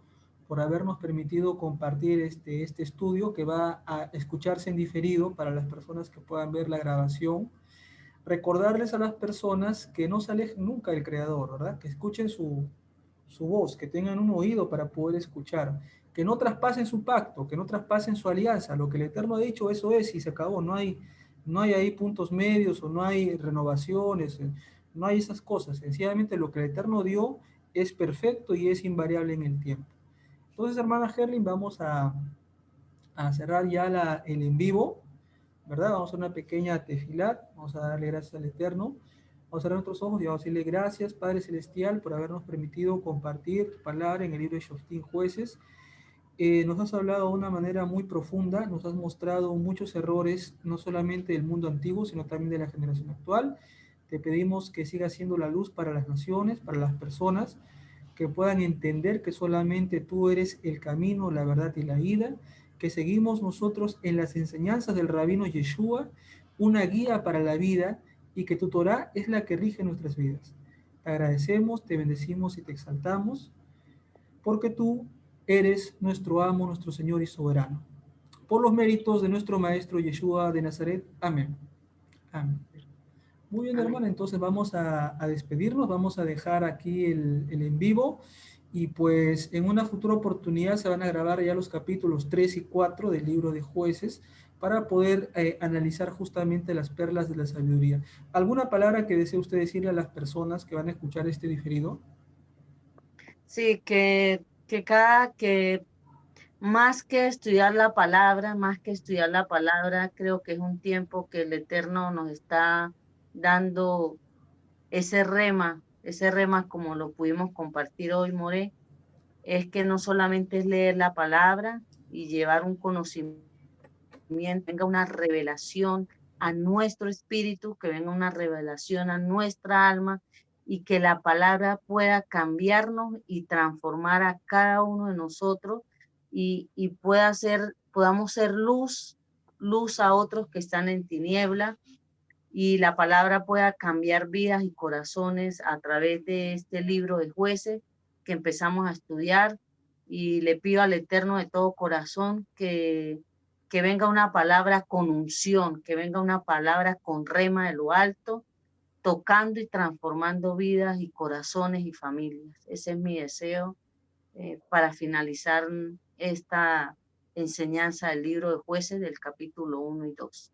por habernos permitido compartir este estudio que va a escucharse en diferido para las personas que puedan ver la grabación. Recordarles a las personas que no se alejen nunca del Creador, ¿verdad? Que escuchen su voz, que tengan un oído para poder escuchar, que no traspasen su pacto, que no traspasen su alianza. Lo que el Eterno ha dicho, eso es y se acabó. No hay ahí puntos medios o no hay renovaciones, no hay esas cosas. Sencillamente lo que el Eterno dio es perfecto y es invariable en el tiempo. Entonces, hermana Herlin, vamos a cerrar ya el en vivo, ¿verdad? Vamos a hacer una pequeña tefilat, vamos a darle gracias al Eterno. Vamos a cerrar nuestros ojos y vamos a decirle gracias, Padre Celestial, por habernos permitido compartir tu palabra en el libro de Shoftim Jueces. Nos has hablado de una manera muy profunda, nos has mostrado muchos errores, no solamente del mundo antiguo, sino también de la generación actual. Te pedimos que sigas siendo la luz para las naciones, para las personas, que puedan entender que solamente tú eres el camino, la verdad y la vida, que seguimos nosotros en las enseñanzas del rabino Yeshua, una guía para la vida, y que tu Torah es la que rige nuestras vidas. Te agradecemos, te bendecimos y te exaltamos, porque tú eres nuestro amo, nuestro Señor y soberano. Por los méritos de nuestro Maestro Yeshua de Nazaret. Amén. Amén. Muy bien, Amén. hermana, entonces vamos a despedirnos, vamos a dejar aquí el en vivo y pues en una futura oportunidad se van a grabar ya los capítulos 3 y 4 del libro de Jueces para poder analizar justamente las perlas de la sabiduría. ¿Alguna palabra que desee usted decirle a las personas que van a escuchar este diferido? Sí, que más que estudiar la palabra, más que estudiar la palabra, creo que es un tiempo que el Eterno nos está dando ese rema como lo pudimos compartir hoy, More, es que no solamente es leer la palabra y llevar un conocimiento, venga una revelación a nuestro espíritu, que venga una revelación a nuestra alma y que la palabra pueda cambiarnos y transformar a cada uno de nosotros y podamos ser luz, luz a otros que están en tiniebla, y la palabra pueda cambiar vidas y corazones a través de este libro de Jueces que empezamos a estudiar. Y le pido al Eterno de todo corazón que venga una palabra con unción, que venga una palabra con rema de lo alto, tocando y transformando vidas y corazones y familias. Ese es mi deseo para finalizar esta enseñanza del libro de Jueces del capítulo 1 y 2.